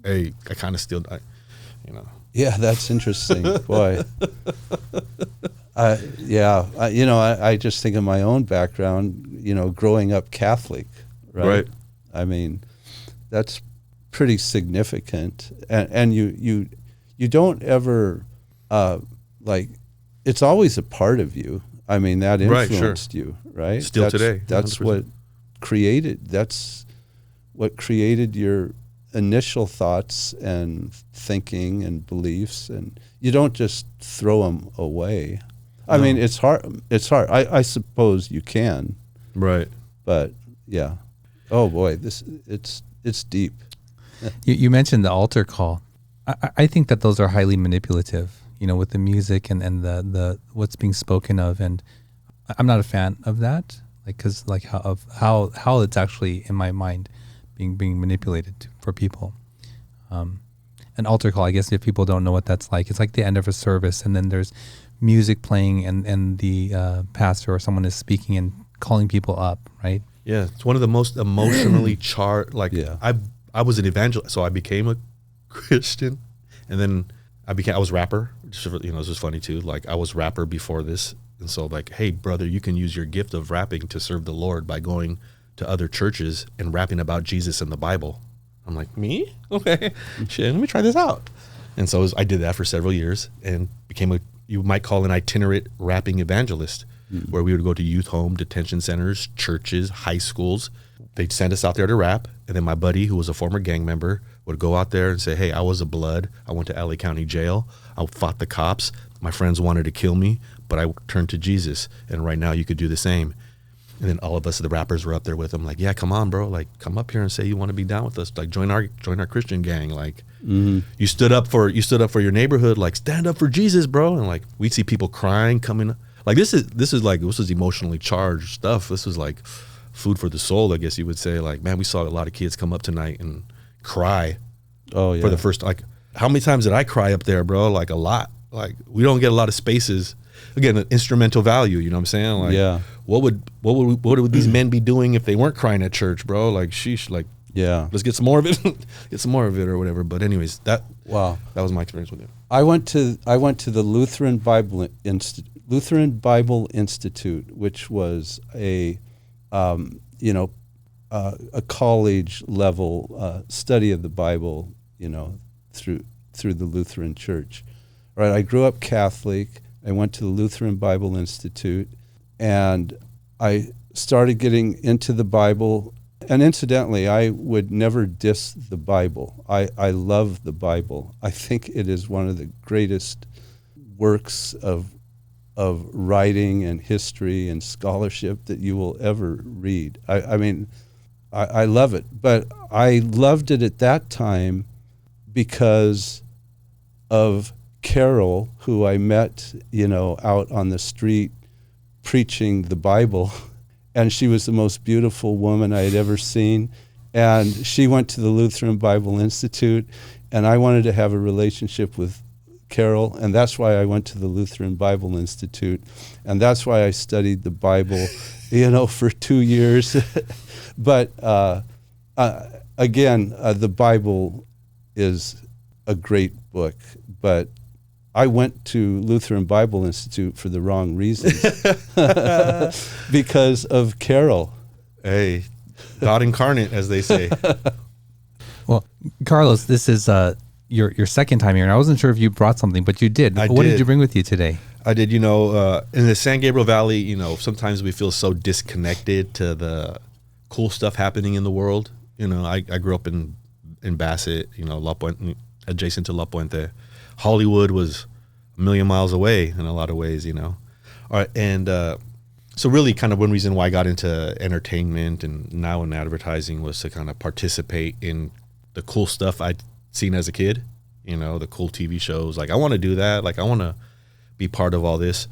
[SPEAKER 1] hey, I kind of still,
[SPEAKER 4] Yeah, that's interesting. Boy. I just think of my own background, growing up Catholic, right? I mean, that's pretty significant. And you don't ever, it's always a part of you. I mean, that influenced you, right?
[SPEAKER 1] Still today.
[SPEAKER 4] That's 100%. That's what created your initial thoughts and thinking and beliefs, and you don't just throw them away. I mean, it's hard. I suppose you can.
[SPEAKER 1] Right.
[SPEAKER 4] But yeah. Oh boy, it's deep.
[SPEAKER 3] You mentioned the altar call. I think that those are highly manipulative, with the music and the what's being spoken of, and I'm not a fan of that, because how it's actually in my mind being manipulated for people. An altar call, I guess if people don't know what that's like, it's like the end of a service, and then there's music playing, and the pastor or someone is speaking and calling people up, right?
[SPEAKER 1] Yeah, it's one of the most emotionally charged. I was an evangelist, so I became a Christian, and then I was rapper. This is funny too. Like, I was rapper before this, and so hey, brother, you can use your gift of rapping to serve the Lord by going to other churches and rapping about Jesus and the Bible. I'm like, me? Okay, shit, let me try this out. And so I did that for several years and became you might call an itinerant rapping evangelist, where we would go to youth home, detention centers, churches, high schools. They'd send us out there to rap, and then my buddy, who was a former gang member, would go out there and say, hey, I was a blood. I went to LA County Jail. I fought the cops. My friends wanted to kill me, but I turned to Jesus, and right now you could do the same. And then all of us, the rappers, were up there with him, like, yeah, come on, bro. Like, come up here and say you want to be down with us. Like, join our Christian gang. Like, you stood up for your neighborhood. Like, stand up for Jesus, bro. And we'd see people crying, coming. Like, this is emotionally charged stuff. This was like food for the soul, I guess you would say. Like, man, we saw a lot of kids come up tonight and cry. Oh yeah. For the first, how many times did I cry up there, bro? Like, a lot. Like, we don't get a lot of spaces. Again, instrumental value, you know what I'm saying? Like, yeah. What would these men be doing if they weren't crying at church, bro? Like, sheesh, like, yeah, let's get some more of it, or whatever. But anyways, that was my experience with it.
[SPEAKER 4] I went to the Lutheran Bible Institute, which was a college level study of the Bible, through the Lutheran Church. Right, I grew up Catholic. I went to the Lutheran Bible Institute, and I started getting into the Bible. And incidentally, I would never diss the Bible. I love the Bible. I think it is one of the greatest works of writing and history and scholarship that you will ever read. I love it. But I loved it at that time because of Carol, who I met, out on the street preaching the Bible, and she was the most beautiful woman I had ever seen. And she went to the Lutheran Bible Institute, and I wanted to have a relationship with Carol, and that's why I went to the Lutheran Bible Institute, and that's why I studied the Bible, for 2 years. But again, the Bible is a great book, but I went to Lutheran Bible Institute for the wrong reasons because of Carol.
[SPEAKER 1] Hey, God incarnate, as they say.
[SPEAKER 3] Well, Carlos, this is your second time here, and I wasn't sure if you brought something, but you did. What did you bring with you today?
[SPEAKER 1] I did. In the San Gabriel Valley, sometimes we feel so disconnected to the cool stuff happening in the world. I grew up in Bassett, La Puente, adjacent to La Puente. Hollywood was a million miles away in a lot of ways, All right, and so really kind of one reason why I got into entertainment and now in advertising was to kind of participate in the cool stuff I'd seen as a kid, the cool TV shows. Like, I want to do that. Like, I want to be part of all this.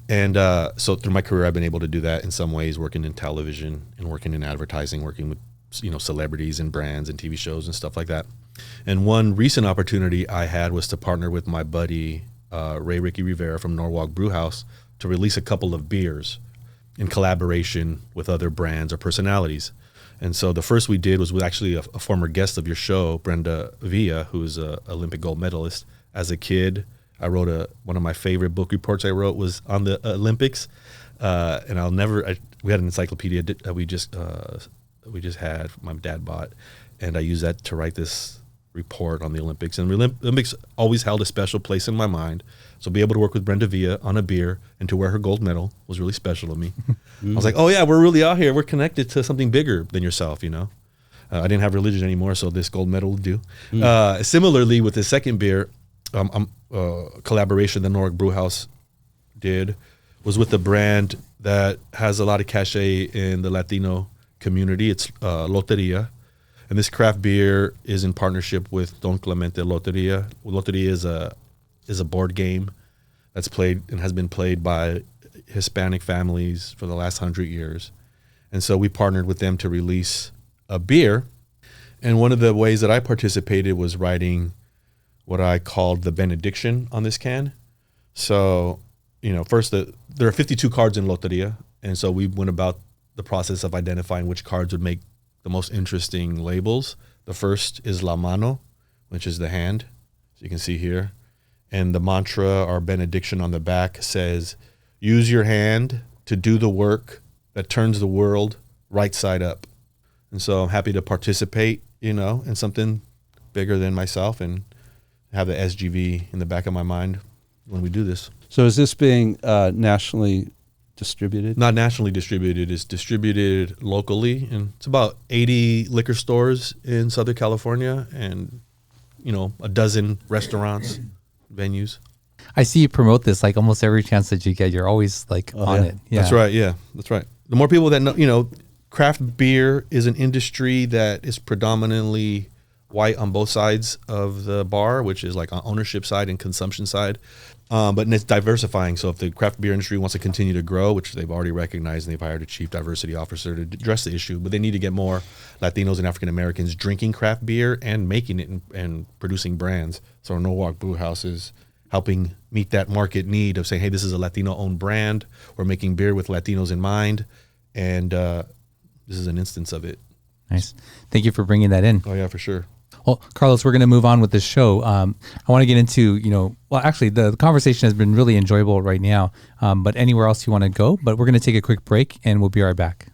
[SPEAKER 1] And so through my career, I've been able to do that in some ways, working in television and working in advertising, working with, celebrities and brands and TV shows and stuff like that. And one recent opportunity I had was to partner with my buddy, Ray Ricky Rivera from Norwalk Brewhouse, to release a couple of beers in collaboration with other brands or personalities. And so the first we did was with actually a former guest of your show, Brenda Villa, who is an Olympic gold medalist as a kid. I wrote one of my favorite book reports I wrote was on the Olympics, and we had an encyclopedia that we just had, my dad bought, and I used that to write this report on the Olympics. And the Olympics always held a special place in my mind. So be able to work with Brenda Villa on a beer and to wear her gold medal was really special to me. I was like, oh yeah, we're really out here. We're connected to something bigger than yourself, you know. I didn't have religion anymore, so this gold medal will do. Similarly, with the second beer, collaboration that Norwalk Brewhouse did was with a brand that has a lot of cachet in the Latino community. It's Loteria. And this craft beer is in partnership with Don Clemente Loteria. Loteria is a board game that's played and has been played by Hispanic families for the last 100 years. And so we partnered with them to release a beer. And one of the ways that I participated was writing what I called the benediction on this can. So, first there are 52 cards in Loteria. And so we went about the process of identifying which cards would make the most interesting labels. The first is La Mano, which is the hand, so you can see here. And the mantra or benediction on the back says, use your hand to do the work that turns the world right side up. And so I'm happy to participate, in something bigger than myself and have the SGV in the back of my mind when we do this.
[SPEAKER 4] So is this being nationally distributed?
[SPEAKER 1] Not nationally distributed. It's distributed locally, and it's about 80 liquor stores in Southern California and, a dozen restaurants, venues.
[SPEAKER 3] I see you promote this like almost every chance that you get. You're always like on it. Yeah.
[SPEAKER 1] That's right. Yeah, that's right. The more people that know, craft beer is an industry that is predominantly white on both sides of the bar, which is like on ownership side and consumption side. But it's diversifying. So if the craft beer industry wants to continue to grow, which they've already recognized, and they've hired a chief diversity officer to address the issue, but they need to get more Latinos and African Americans drinking craft beer and making it and producing brands. So Norwalk Brewhouse is helping meet that market need of saying, hey, this is a Latino-owned brand. We're making beer with Latinos in mind, and this is an instance of it.
[SPEAKER 3] Nice. Thank you for bringing that in.
[SPEAKER 1] Oh, yeah, for sure.
[SPEAKER 3] Well, Carlos, we're going to move on with this show. I want to get into, actually the conversation has been really enjoyable right now, but anywhere else you want to go. But we're going to take a quick break and we'll be right back.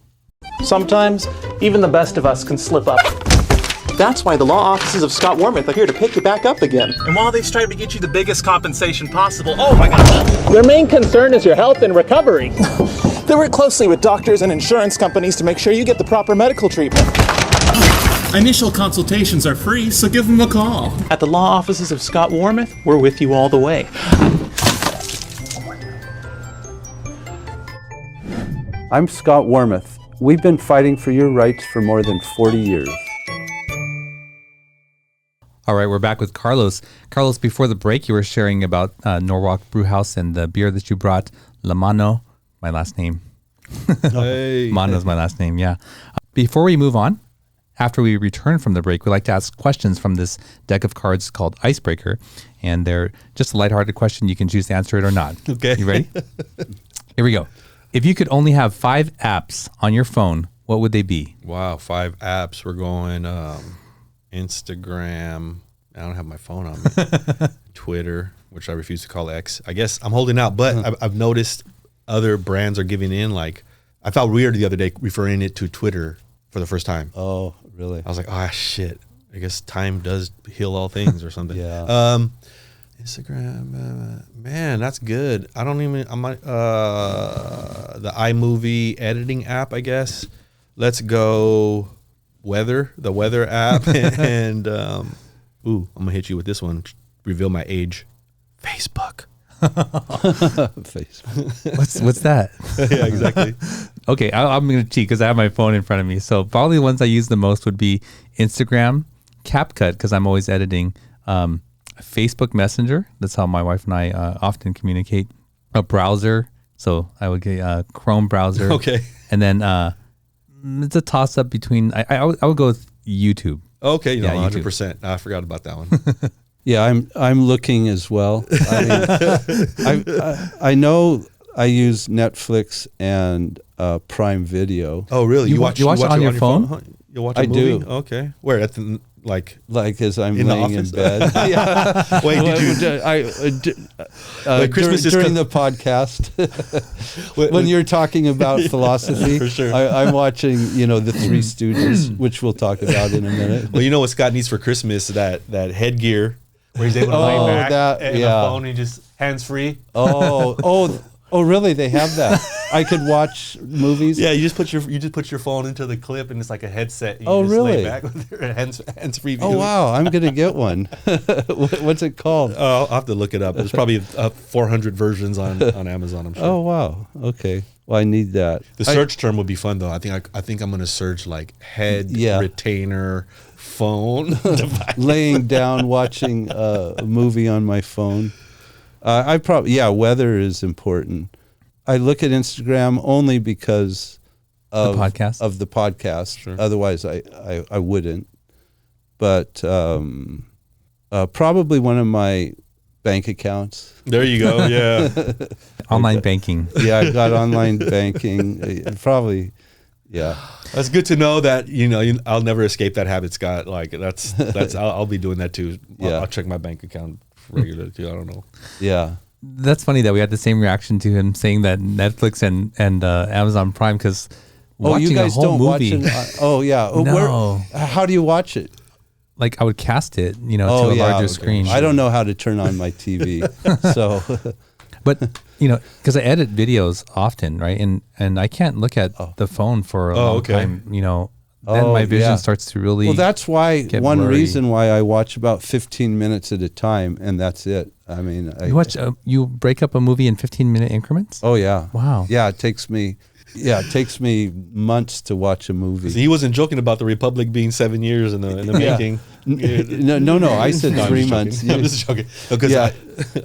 [SPEAKER 5] Sometimes, even the best of us can slip up. That's why the law offices of Scott Wormuth are here to pick you back up again.
[SPEAKER 6] And while they strive to get you the biggest compensation possible, oh my gosh.
[SPEAKER 5] Their main concern is your health and recovery. They work closely with doctors and insurance companies to make sure you get the proper medical treatment.
[SPEAKER 6] Initial consultations are free, so give them a call.
[SPEAKER 5] At the law offices of Scott Wormuth, we're with you all the way.
[SPEAKER 4] I'm Scott Wormuth. We've been fighting for your rights for more than 40 years.
[SPEAKER 3] All right, we're back with Carlos. Carlos, before the break, you were sharing about Norwalk Brewhouse and the beer that you brought, La Mano, my last name.
[SPEAKER 1] Hey.
[SPEAKER 3] Mano's my last name, yeah. Before we move on, after we return from the break, we like to ask questions from this deck of cards called Icebreaker, and they're just a lighthearted question. You can choose to answer it or not.
[SPEAKER 1] Okay.
[SPEAKER 3] You ready? Here we go. If you could only have 5 apps on your phone, what would they be?
[SPEAKER 1] Wow, 5 apps. We're going Instagram. I don't have my phone on me. Twitter, which I refuse to call X. I guess I'm holding out, but I've noticed other brands are giving in. Like, I felt weird the other day referring it to Twitter for the first time.
[SPEAKER 4] Oh, really?
[SPEAKER 1] I was like, oh, shit. I guess time does heal all things or something.
[SPEAKER 4] Yeah.
[SPEAKER 1] Instagram, man, that's good. I might, the iMovie editing app, I guess. Let's go the weather app. And, I'm going to hit you with this one. Reveal my age. Facebook.
[SPEAKER 4] Facebook.
[SPEAKER 3] What's that?
[SPEAKER 1] Yeah, exactly.
[SPEAKER 3] Okay, I'm going to cheat because I have my phone in front of me. So probably the ones I use the most would be Instagram, CapCut because I'm always editing, Facebook Messenger. That's how my wife and I often communicate. A browser. So I would get Chrome browser.
[SPEAKER 1] Okay.
[SPEAKER 3] And then it's a toss up between, I would go with YouTube.
[SPEAKER 1] Okay,
[SPEAKER 3] yeah,
[SPEAKER 1] 100%. I forgot about that one.
[SPEAKER 4] Yeah, I'm looking as well. I mean, I know I use Netflix and Prime Video.
[SPEAKER 1] Oh, really?
[SPEAKER 3] You watch it on your phone?
[SPEAKER 1] Huh? You watch a
[SPEAKER 4] I
[SPEAKER 1] movie?
[SPEAKER 4] do.
[SPEAKER 1] Okay. Where? At the Like
[SPEAKER 4] as I'm
[SPEAKER 1] in the
[SPEAKER 4] laying in
[SPEAKER 1] office?
[SPEAKER 4] bed. Yeah.
[SPEAKER 1] Wait, Christmas is
[SPEAKER 4] during the podcast when you're talking about philosophy.
[SPEAKER 1] For sure.
[SPEAKER 4] I'm watching, the Three Stooges, which we'll talk about in a minute.
[SPEAKER 1] Well, you know what Scott needs for Christmas? That headgear where he's able to lay back and the phone and just hands free.
[SPEAKER 4] Oh, really? They have that. I could watch movies.
[SPEAKER 1] Yeah, you just put your phone into the clip and it's like a headset. And
[SPEAKER 4] you just
[SPEAKER 1] lay
[SPEAKER 4] really?
[SPEAKER 1] back with your hands free.
[SPEAKER 4] Oh wow, I'm gonna get one. What's it called?
[SPEAKER 1] I'll have to look it up. There's probably 400 versions on Amazon. I'm sure.
[SPEAKER 4] Oh wow. Okay. Well, I need that.
[SPEAKER 1] The search term would be fun though. I think I'm gonna search like head retainer phone device.
[SPEAKER 4] Laying down watching a movie on my phone. Weather is important. I look at Instagram only because of the podcast.
[SPEAKER 1] Sure.
[SPEAKER 4] Otherwise, I wouldn't. But probably one of my bank accounts.
[SPEAKER 1] There you go. Yeah.
[SPEAKER 3] Online banking.
[SPEAKER 4] Yeah, I got online banking. Probably. Yeah.
[SPEAKER 1] That's good to know that I'll never escape that habit, Scott. Like that's I'll be doing that too. I'll check my bank account regularly too. I don't know.
[SPEAKER 4] Yeah.
[SPEAKER 3] That's funny that we had the same reaction to him saying that Netflix and Amazon Prime, because watching
[SPEAKER 4] you guys
[SPEAKER 3] a whole
[SPEAKER 4] don't
[SPEAKER 3] movie.
[SPEAKER 4] watch it?
[SPEAKER 3] No.
[SPEAKER 4] How do you watch it?
[SPEAKER 3] Like I would cast it, to a larger screen.
[SPEAKER 4] I don't know how to turn on my TV, so.
[SPEAKER 3] But because I edit videos often, right, and I can't look at the phone for a long time. Then my vision starts to really.
[SPEAKER 4] Well, that's why one
[SPEAKER 3] blurry.
[SPEAKER 4] reason why I watch about 15 minutes at a time, and that's it. I mean,
[SPEAKER 3] you break up a movie in 15-minute increments.
[SPEAKER 4] Oh yeah.
[SPEAKER 3] Wow.
[SPEAKER 4] Yeah, it takes me months to watch a movie.
[SPEAKER 1] So he wasn't joking about the Republic being 7 years in the making.
[SPEAKER 4] No. I said 3 months.
[SPEAKER 1] I'm just joking. Because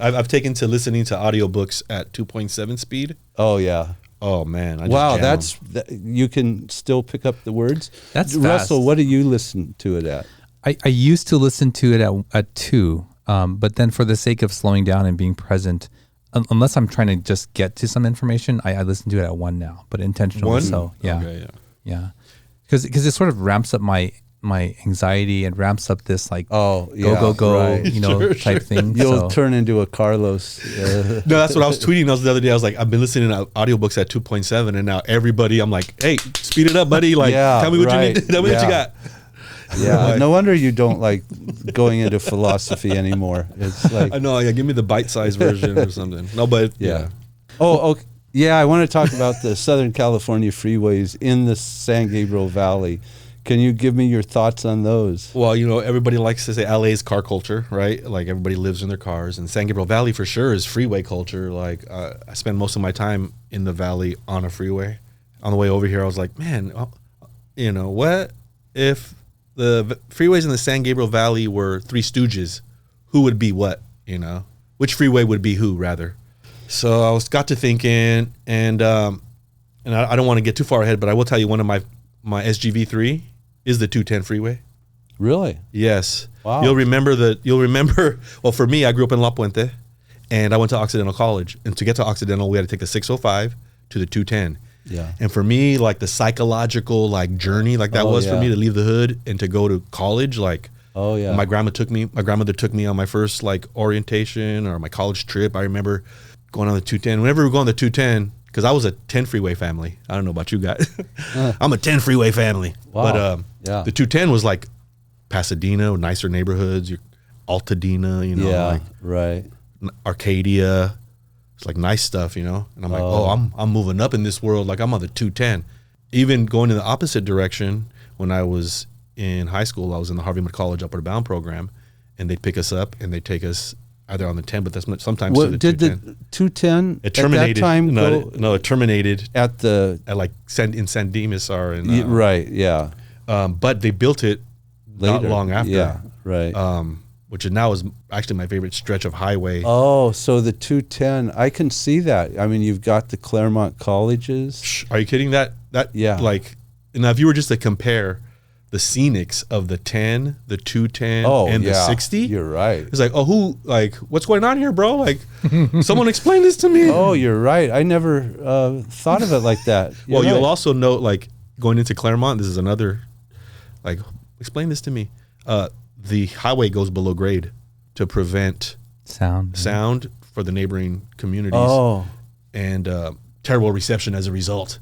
[SPEAKER 1] I've taken to listening to audiobooks at 2.7 speed.
[SPEAKER 4] Oh yeah.
[SPEAKER 1] Oh man!
[SPEAKER 4] You can still pick up the words.
[SPEAKER 3] That's fast.
[SPEAKER 4] Russell. What do you listen to it at?
[SPEAKER 3] I used to listen to it at 2, but then for the sake of slowing down and being present, unless I'm trying to just get to some information, I listen to it at 1 now, but intentionally.
[SPEAKER 1] 1?
[SPEAKER 3] So yeah,
[SPEAKER 1] okay,
[SPEAKER 3] yeah, because it sort of ramps up my anxiety and ramps up this go
[SPEAKER 4] right.
[SPEAKER 3] type thing.
[SPEAKER 4] You'll turn into a Carlos.
[SPEAKER 1] No, that's what I was tweeting the other day. I was like, I've been listening to audiobooks at 2.7 and now everybody, I'm like, hey, speed it up, buddy. Like, tell me what you need. Tell me what you got.
[SPEAKER 4] Yeah, no wonder you don't like going into philosophy anymore. It's like
[SPEAKER 1] I know. Yeah, give me the bite-sized version or something. No, but yeah.
[SPEAKER 4] Oh, okay. Yeah, I want to talk about the Southern California freeways in the San Gabriel Valley. Can you give me your thoughts on those?
[SPEAKER 1] Well, everybody likes to say LA's car culture, right? Like everybody lives in their cars, and San Gabriel Valley for sure is freeway culture. Like I spend most of my time in the valley on a freeway. On the way over here, I was like, man, what if the freeways in the San Gabriel Valley were Three Stooges? Who would be what? Which freeway would be who rather? So I got to thinking, and I don't want to get too far ahead, but I will tell you one of my SGV3 is the 210 freeway.
[SPEAKER 4] Really?
[SPEAKER 1] Yes.
[SPEAKER 4] Wow.
[SPEAKER 1] You'll remember. Well, for me, I grew up in La Puente, and I went to Occidental College. And to get to Occidental, we had to take the 605 to the 210.
[SPEAKER 4] Yeah.
[SPEAKER 1] And for me, like the psychological journey for me to leave the hood and to go to college,
[SPEAKER 4] oh yeah.
[SPEAKER 1] My grandmother took me on my first orientation or my college trip. I remember going on the 210. Whenever we go on the 210, because I was a 10 freeway family. I don't know about you guys. I'm a 10 freeway family.
[SPEAKER 4] Wow.
[SPEAKER 1] But the 210 was like Pasadena, nicer neighborhoods, your Altadena,
[SPEAKER 4] right.
[SPEAKER 1] Arcadia. It's like nice stuff, And I'm like, I'm moving up in this world. Like I'm on the 210. Even going in the opposite direction, when I was in high school, I was in the Harvey Mudd College Upward Bound program, and they'd pick us up and they'd take us either on the 10, but that's sometimes to the 210.
[SPEAKER 4] Did the 210
[SPEAKER 1] it terminated?
[SPEAKER 4] At that time
[SPEAKER 1] no, it terminated
[SPEAKER 4] at
[SPEAKER 1] in San Dimas or in
[SPEAKER 4] right, yeah.
[SPEAKER 1] But they built it
[SPEAKER 4] later,
[SPEAKER 1] not long after.
[SPEAKER 4] Yeah, right.
[SPEAKER 1] Which now is actually my favorite stretch of highway.
[SPEAKER 4] Oh, so the 210, I can see that. I mean, you've got the Claremont colleges.
[SPEAKER 1] Are you kidding? That
[SPEAKER 4] yeah.
[SPEAKER 1] Now if you were just to compare the scenics of the 10, the 210, and the 60.
[SPEAKER 4] You're right.
[SPEAKER 1] It's like, what's going on here, bro? Like, someone explain this to me.
[SPEAKER 4] Oh, you're right. I never thought of it like that.
[SPEAKER 1] You'll also note, going into Claremont, this is another, explain this to me. The highway goes below grade to prevent
[SPEAKER 3] sound
[SPEAKER 1] for the neighboring communities.
[SPEAKER 4] Oh,
[SPEAKER 1] And terrible reception as a result.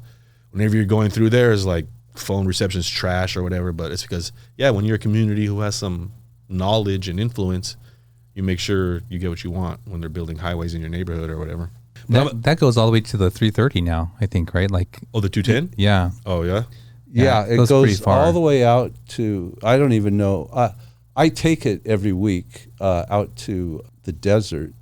[SPEAKER 1] Whenever you're going through there, is like phone reception is trash or whatever. But it's because, when you're a community who has some knowledge and influence, you make sure you get what you want when they're building highways in your neighborhood or whatever.
[SPEAKER 3] That goes all the way to the 330 now, I think, right? Like,
[SPEAKER 1] Oh, the 210?
[SPEAKER 3] yeah.
[SPEAKER 1] Oh, yeah?
[SPEAKER 4] yeah. It
[SPEAKER 3] goes pretty
[SPEAKER 4] goes
[SPEAKER 3] far.
[SPEAKER 4] all the way out to, I don't even know. I take it every week out to the desert,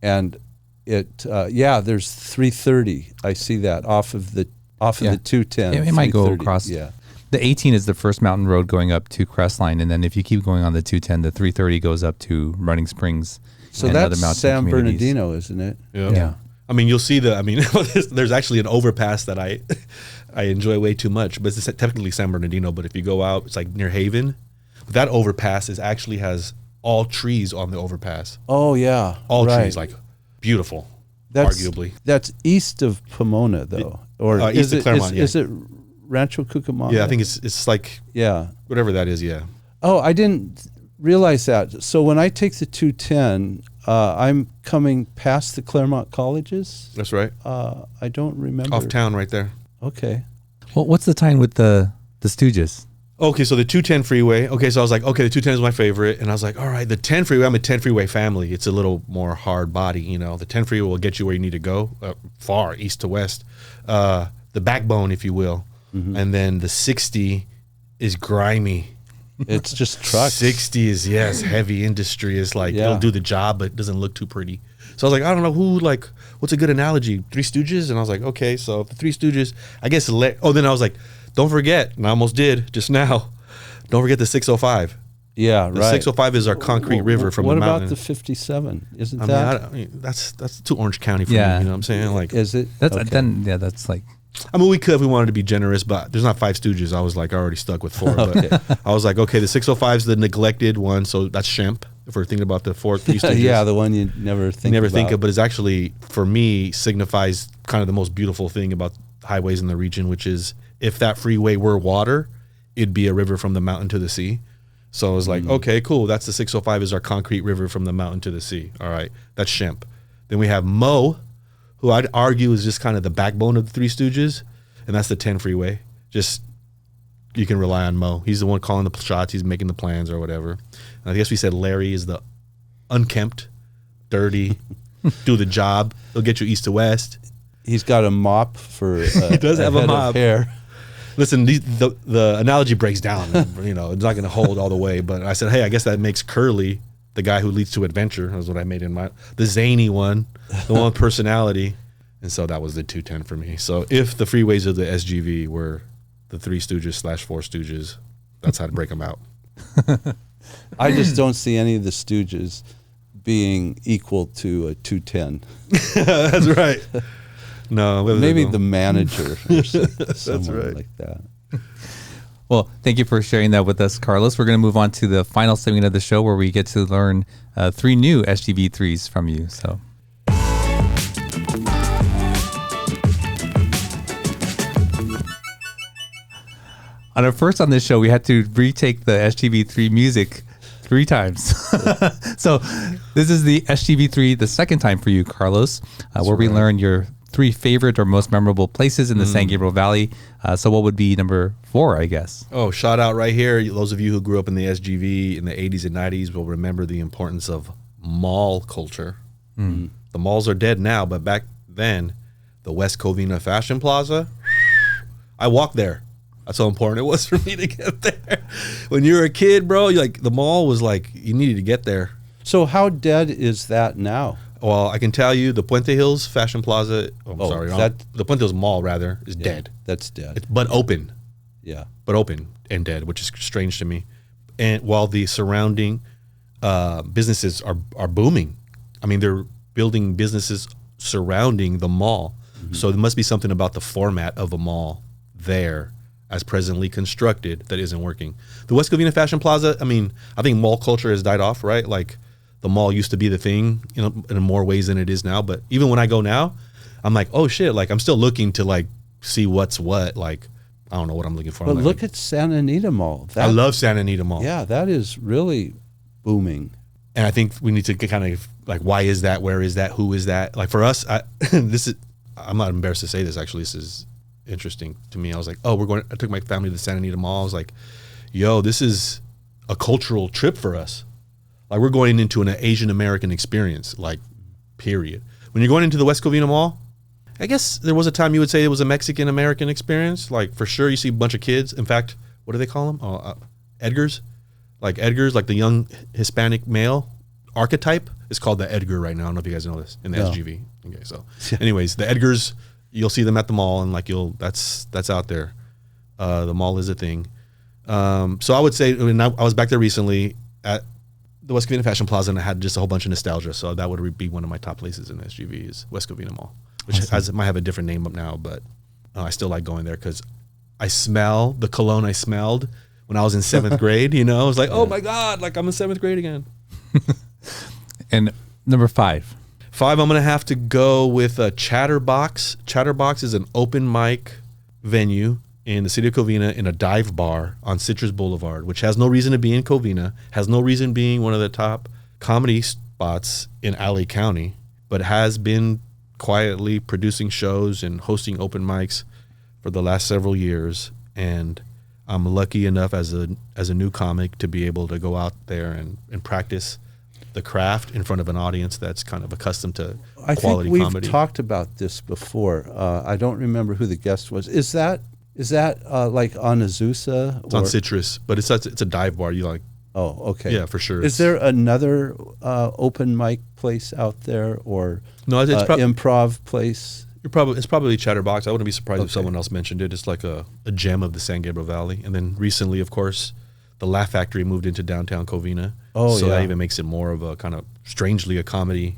[SPEAKER 4] and there's 330. I see that off of the 210.
[SPEAKER 3] It might go
[SPEAKER 4] 330.
[SPEAKER 3] across.
[SPEAKER 4] Yeah.
[SPEAKER 3] The 18 is the first mountain road going up to Crestline, and then if you keep going on the 210, the 330 goes up to Running Springs.
[SPEAKER 4] So
[SPEAKER 3] and
[SPEAKER 4] that's
[SPEAKER 3] other mountain
[SPEAKER 4] San
[SPEAKER 3] communities.
[SPEAKER 4] Bernardino, isn't it?
[SPEAKER 3] Yeah.
[SPEAKER 1] I mean, you'll see there's actually an overpass that I enjoy way too much, but it's technically San Bernardino. But if you go out, it's like near Haven. That overpass has all trees on the overpass.
[SPEAKER 4] Oh, yeah.
[SPEAKER 1] All
[SPEAKER 4] right.
[SPEAKER 1] trees, like beautiful, arguably.
[SPEAKER 4] That's east of Pomona, though. Or
[SPEAKER 1] East of Claremont,
[SPEAKER 4] is it Rancho Cucamonga?
[SPEAKER 1] Yeah, I think it's like whatever that is, yeah.
[SPEAKER 4] Oh, I didn't realize that. So when I take the 210, I'm coming past the Claremont colleges.
[SPEAKER 1] That's right.
[SPEAKER 4] I don't remember.
[SPEAKER 1] Off town right there.
[SPEAKER 4] Okay.
[SPEAKER 3] Well, what's the time with the Stooges?
[SPEAKER 1] Okay, so the 210 freeway. Okay, so I was like, okay, the 210 is my favorite. And I was like, all right, the 10 freeway, I'm a 10 freeway family. It's a little more hard body, you know. The 10 freeway will get you where you need to go, far, east to west. The backbone, if you will. Mm-hmm. And then the 60 is grimy.
[SPEAKER 4] It's just trucks.
[SPEAKER 1] 60 is, heavy industry. It's like, it'll do the job, but it doesn't look too pretty. So I was like, I don't know what's a good analogy? Three Stooges? And I was like, okay, so the Three Stooges, I guess, then I was like, don't forget, and I almost did just now, don't forget the 605.
[SPEAKER 4] Yeah,
[SPEAKER 1] the
[SPEAKER 4] right.
[SPEAKER 1] 605 is our concrete river from the mountain.
[SPEAKER 4] What about the 57? Isn't
[SPEAKER 1] I
[SPEAKER 4] that?
[SPEAKER 1] mean, that's too Orange County for me, you know what I'm saying? Like,
[SPEAKER 4] is it?
[SPEAKER 3] That's
[SPEAKER 4] okay.
[SPEAKER 3] That's like.
[SPEAKER 1] I mean, we could if we wanted to be generous, but there's not 5 Stooges. I was like already stuck with 4. But I was like, okay, the 605 is the neglected one, so that's Shemp. If we're thinking about the 4 Three Stooges.
[SPEAKER 4] Yeah, the one you never think about.
[SPEAKER 1] But it's actually, for me, signifies kind of the most beautiful thing about highways in the region, which is if that freeway were water, it'd be a river from the mountain to the sea. So I was like, okay, cool. That's the 605 is our concrete river from the mountain to the sea. All right, that's Shemp. Then we have Mo, who I'd argue is just kind of the backbone of the Three Stooges, and that's the 10 freeway. Just, you can rely on Mo. He's the one calling the shots. He's making the plans or whatever. And I guess we said Larry is the unkempt, dirty, do the job. He'll get you east to west.
[SPEAKER 4] He's got a mop for
[SPEAKER 1] he does have a
[SPEAKER 4] head
[SPEAKER 1] mop.
[SPEAKER 4] of hair.
[SPEAKER 1] Listen, the analogy breaks down. You know, it's not going to hold all the way. But I said, hey, I guess that makes Curly the guy who leads to adventure. That's what I made in my the zany one, the one with personality. And so that was the 210 for me. So if the freeways of the SGV were the Three Stooges / 4 Stooges, that's how to break them out.
[SPEAKER 4] I just don't see any of the Stooges being equal to a 210.
[SPEAKER 1] That's right. No,
[SPEAKER 4] maybe the manager or someone
[SPEAKER 1] right.
[SPEAKER 4] like that.
[SPEAKER 3] Well, thank you for sharing that with us, Carlos. We're going to move on to the final segment of the show where we get to learn 3 new SGV3s from you. So. First on this show, we had to retake the SGV3 music 3 times. So this is the SGV3, the second time for you, Carlos, where we learn your 3 favorite or most memorable places in the San Gabriel Valley. So what would be number 4, I guess?
[SPEAKER 1] Oh, shout out right here. Those of you who grew up in the SGV in the 80s and 90s will remember the importance of mall culture. The malls are dead now, but back then, the West Covina Fashion Plaza, I walked there. That's how important it was for me to get there. When you were a kid, bro, the mall was like, you needed to get there.
[SPEAKER 4] So how dead is that now?
[SPEAKER 1] Well, I can tell you the Puente Hills Fashion Plaza, the Puente Hills Mall, rather, is dead.
[SPEAKER 4] That's dead.
[SPEAKER 1] But open.
[SPEAKER 4] Yeah.
[SPEAKER 1] But open and dead, which is strange to me. And while the surrounding businesses are booming. I mean, they're building businesses surrounding the mall. Mm-hmm. So there must be something about the format of a mall there as presently constructed that isn't working. The West Covina Fashion Plaza, I mean, I think mall culture has died off, right? Like the mall used to be the thing, you know, in more ways than it is now. But even when I go now, I'm like, oh shit, like I'm still looking to like see what's what. Like I don't know what I'm looking for.
[SPEAKER 4] But look at Santa Anita Mall.
[SPEAKER 1] I love Santa Anita Mall.
[SPEAKER 4] Yeah, that is really booming.
[SPEAKER 1] And I think we need to kind of like, why is that? Where is that? Who is that? Like for us, I'm not embarrassed to say this. Actually, this is interesting to me. I was like, I took my family to Santa Anita Mall. I was like, yo, this is a cultural trip for us. Like we're going into an Asian American experience, like period. When you're going into the West Covina Mall, I guess there was a time you would say it was a Mexican American experience. Like for sure, you see a bunch of kids. In fact, what do they call them? Edgars. Like the young Hispanic male archetype is called the Edgar right now. I don't know if you guys know this in the SGV. Okay, so anyways, the Edgars, you'll see them at the mall, and like that's out there. The mall is a thing. So I would say, I was back there recently at the West Covina Fashion Plaza, and I had just a whole bunch of nostalgia. So that would be one of my top places in the SGV is West Covina Mall, which might have a different name up now, but I still like going there because I smell the cologne I smelled when I was in 7th grade. I was like, oh my God, like I'm in 7th grade again.
[SPEAKER 3] And number 5.
[SPEAKER 1] 5, I'm going to have to go with Chatterbox. Chatterbox is an open mic venue in the city of Covina in a dive bar on Citrus Boulevard, which has no reason to be in Covina, has no reason being one of the top comedy spots in LA County, but has been quietly producing shows and hosting open mics for the last several years. And I'm lucky enough as a new comic to be able to go out there and practice the craft in front of an audience that's kind of accustomed to quality
[SPEAKER 4] comedy.
[SPEAKER 1] comedy.
[SPEAKER 4] We've talked about this before. I don't remember who the guest was. Is that like on Azusa?
[SPEAKER 1] It's on Citrus, but it's a dive bar. You like?
[SPEAKER 4] Oh, okay.
[SPEAKER 1] Yeah, for sure.
[SPEAKER 4] Is there another open mic place out there, or
[SPEAKER 1] no? It's
[SPEAKER 4] improv place?
[SPEAKER 1] It's probably Chatterbox. I wouldn't be surprised if someone else mentioned it. It's like a gem of the San Gabriel Valley. And then recently, of course, the Laugh Factory moved into downtown Covina. So that even makes it more of a kind of strangely a comedy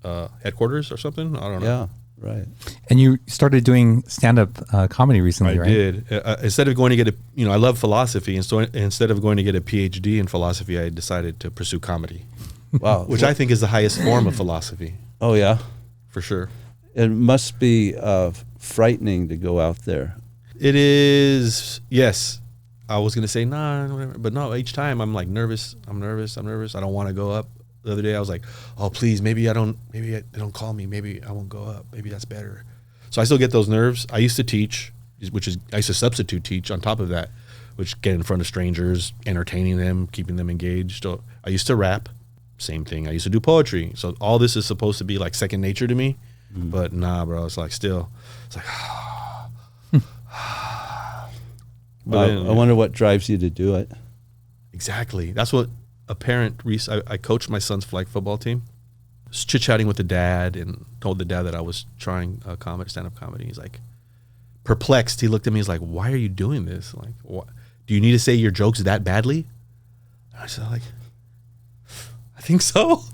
[SPEAKER 1] headquarters or something. I don't know.
[SPEAKER 4] Yeah, right.
[SPEAKER 3] And you started doing stand-up comedy recently, right?
[SPEAKER 1] I did. Instead of going to get I love philosophy, and so instead of going to get a PhD in philosophy, I decided to pursue comedy.
[SPEAKER 4] Wow.
[SPEAKER 1] Which I think is the highest form of philosophy.
[SPEAKER 4] Oh yeah,
[SPEAKER 1] for sure.
[SPEAKER 4] It must be frightening to go out there.
[SPEAKER 1] It is. Yes. I was going to say, nah, whatever. But no, each time I'm like nervous. I'm nervous. I don't want to go up. The other day I was like, oh, please, maybe they don't call me. Maybe I won't go up. Maybe that's better. So I still get those nerves. I used to teach, I used to substitute teach on top of that, which get in front of strangers, entertaining them, keeping them engaged. So I used to rap. Same thing. I used to do poetry. So all this is supposed to be like second nature to me. But nah, bro, it's like still, it's like,
[SPEAKER 4] but I wonder what drives you to do it.
[SPEAKER 1] Exactly. That's what a parent, I coached my son's flag football team. Was chit-chatting with the dad and told the dad that I was trying stand-up comedy. He's like, perplexed. He looked at me, he's like, why are you doing this? Like, what? Do you need to say your jokes that badly? And I said, like, I think so.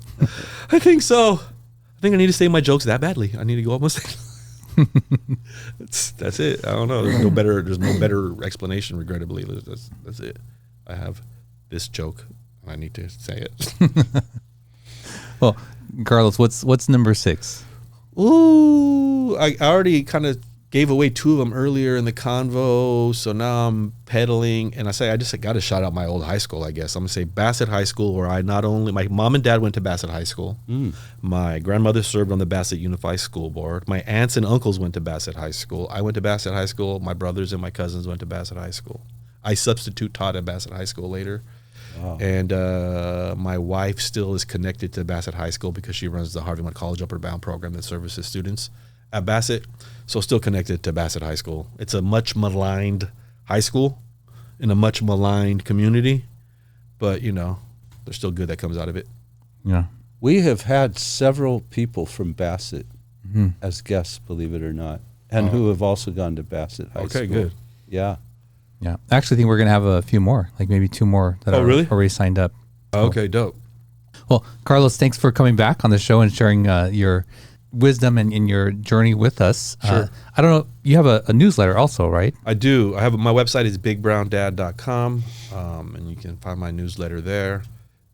[SPEAKER 1] I think I need to say my jokes that badly. I need to go up and say that's it. I don't know. There's no better explanation, regrettably. That's it. I have this joke. I need to say it.
[SPEAKER 3] Well, Carlos, what's number 6?
[SPEAKER 1] Ooh, I already kind of gave away 2 of them earlier in the convo, so now I'm pedaling, and I just got to shout out my old high school, I guess. I'm going to say Bassett High School, where my mom and dad went to Bassett High School. My grandmother served on the Bassett Unified School Board. My aunts and uncles went to Bassett High School. I went to Bassett High School. My brothers and my cousins went to Bassett High School. I substitute taught at Bassett High School later. Wow. And my wife still is connected to Bassett High School because she runs the Harvey Mudd College Upward Bound program that services students at Bassett, so still connected to Bassett High School. It's a much maligned high school in a much maligned community, but there's still good that comes out of it.
[SPEAKER 3] Yeah,
[SPEAKER 4] we have had several people from Bassett as guests, believe it or not, and who have also gone to Bassett High School.
[SPEAKER 1] Okay, good.
[SPEAKER 4] Yeah.
[SPEAKER 3] I actually think we're gonna have a few more, like maybe 2 more that are
[SPEAKER 1] really?
[SPEAKER 3] already signed up.
[SPEAKER 1] Okay, dope.
[SPEAKER 3] Well, Carlos, thanks for coming back on the show and sharing your wisdom and in your journey with us.
[SPEAKER 1] Sure.
[SPEAKER 3] I don't know, you have a newsletter also, right?
[SPEAKER 1] I do. I have my website is bigbrowndad.com, and you can find my newsletter there.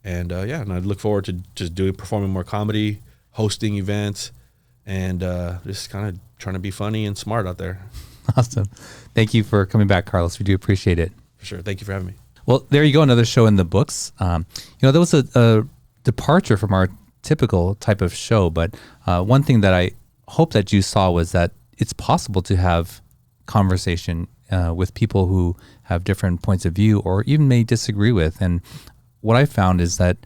[SPEAKER 1] And and I look forward to just performing more comedy, hosting events, and just kind of trying to be funny and smart out there.
[SPEAKER 3] Awesome. Thank you for coming back, Carlos. We do appreciate it.
[SPEAKER 1] For sure. Thank you for having me.
[SPEAKER 3] Well, there you go. Another show in the books. There was a departure from our typical type of show, but one thing that I hope that you saw was that it's possible to have conversation with people who have different points of view or even may disagree with. And what I found is that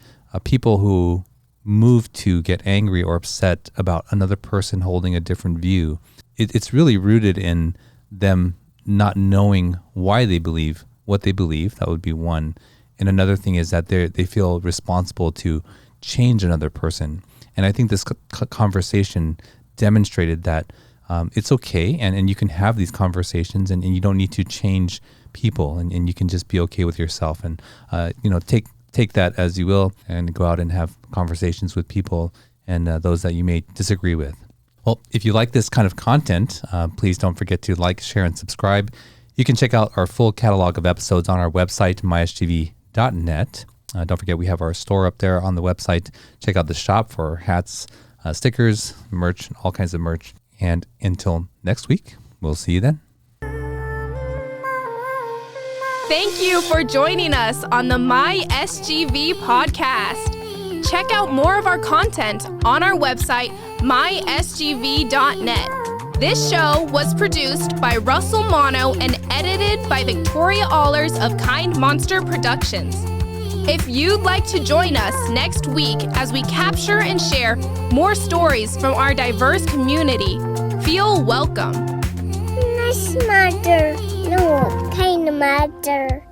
[SPEAKER 3] people who move to get angry or upset about another person holding a different view, it's really rooted in them not knowing why they believe what they believe. That would be one. And another thing is that they feel responsible to change another person. And I think this conversation demonstrated that it's okay, and you can have these conversations, and you don't need to change people, and you can just be okay with yourself, and take that as you will, and go out and have conversations with people and those that you may disagree with. Well, if you like this kind of content, please don't forget to like, share, and subscribe. You can check out our full catalog of episodes on our website, mysgv.net. Don't forget, we have our store up there on the website. Check out the shop for hats, stickers, merch, all kinds of merch. And until next week, we'll see you then.
[SPEAKER 2] Thank you for joining us on the My SGV podcast. Check out more of our content on our website, mysgv.net. This show was produced by Russell Mono and edited by Victoria Allers of Kind Monster Productions. If you'd like to join us next week as we capture and share more stories from our diverse community, feel welcome.
[SPEAKER 7] Nice matter. No, kind of matter.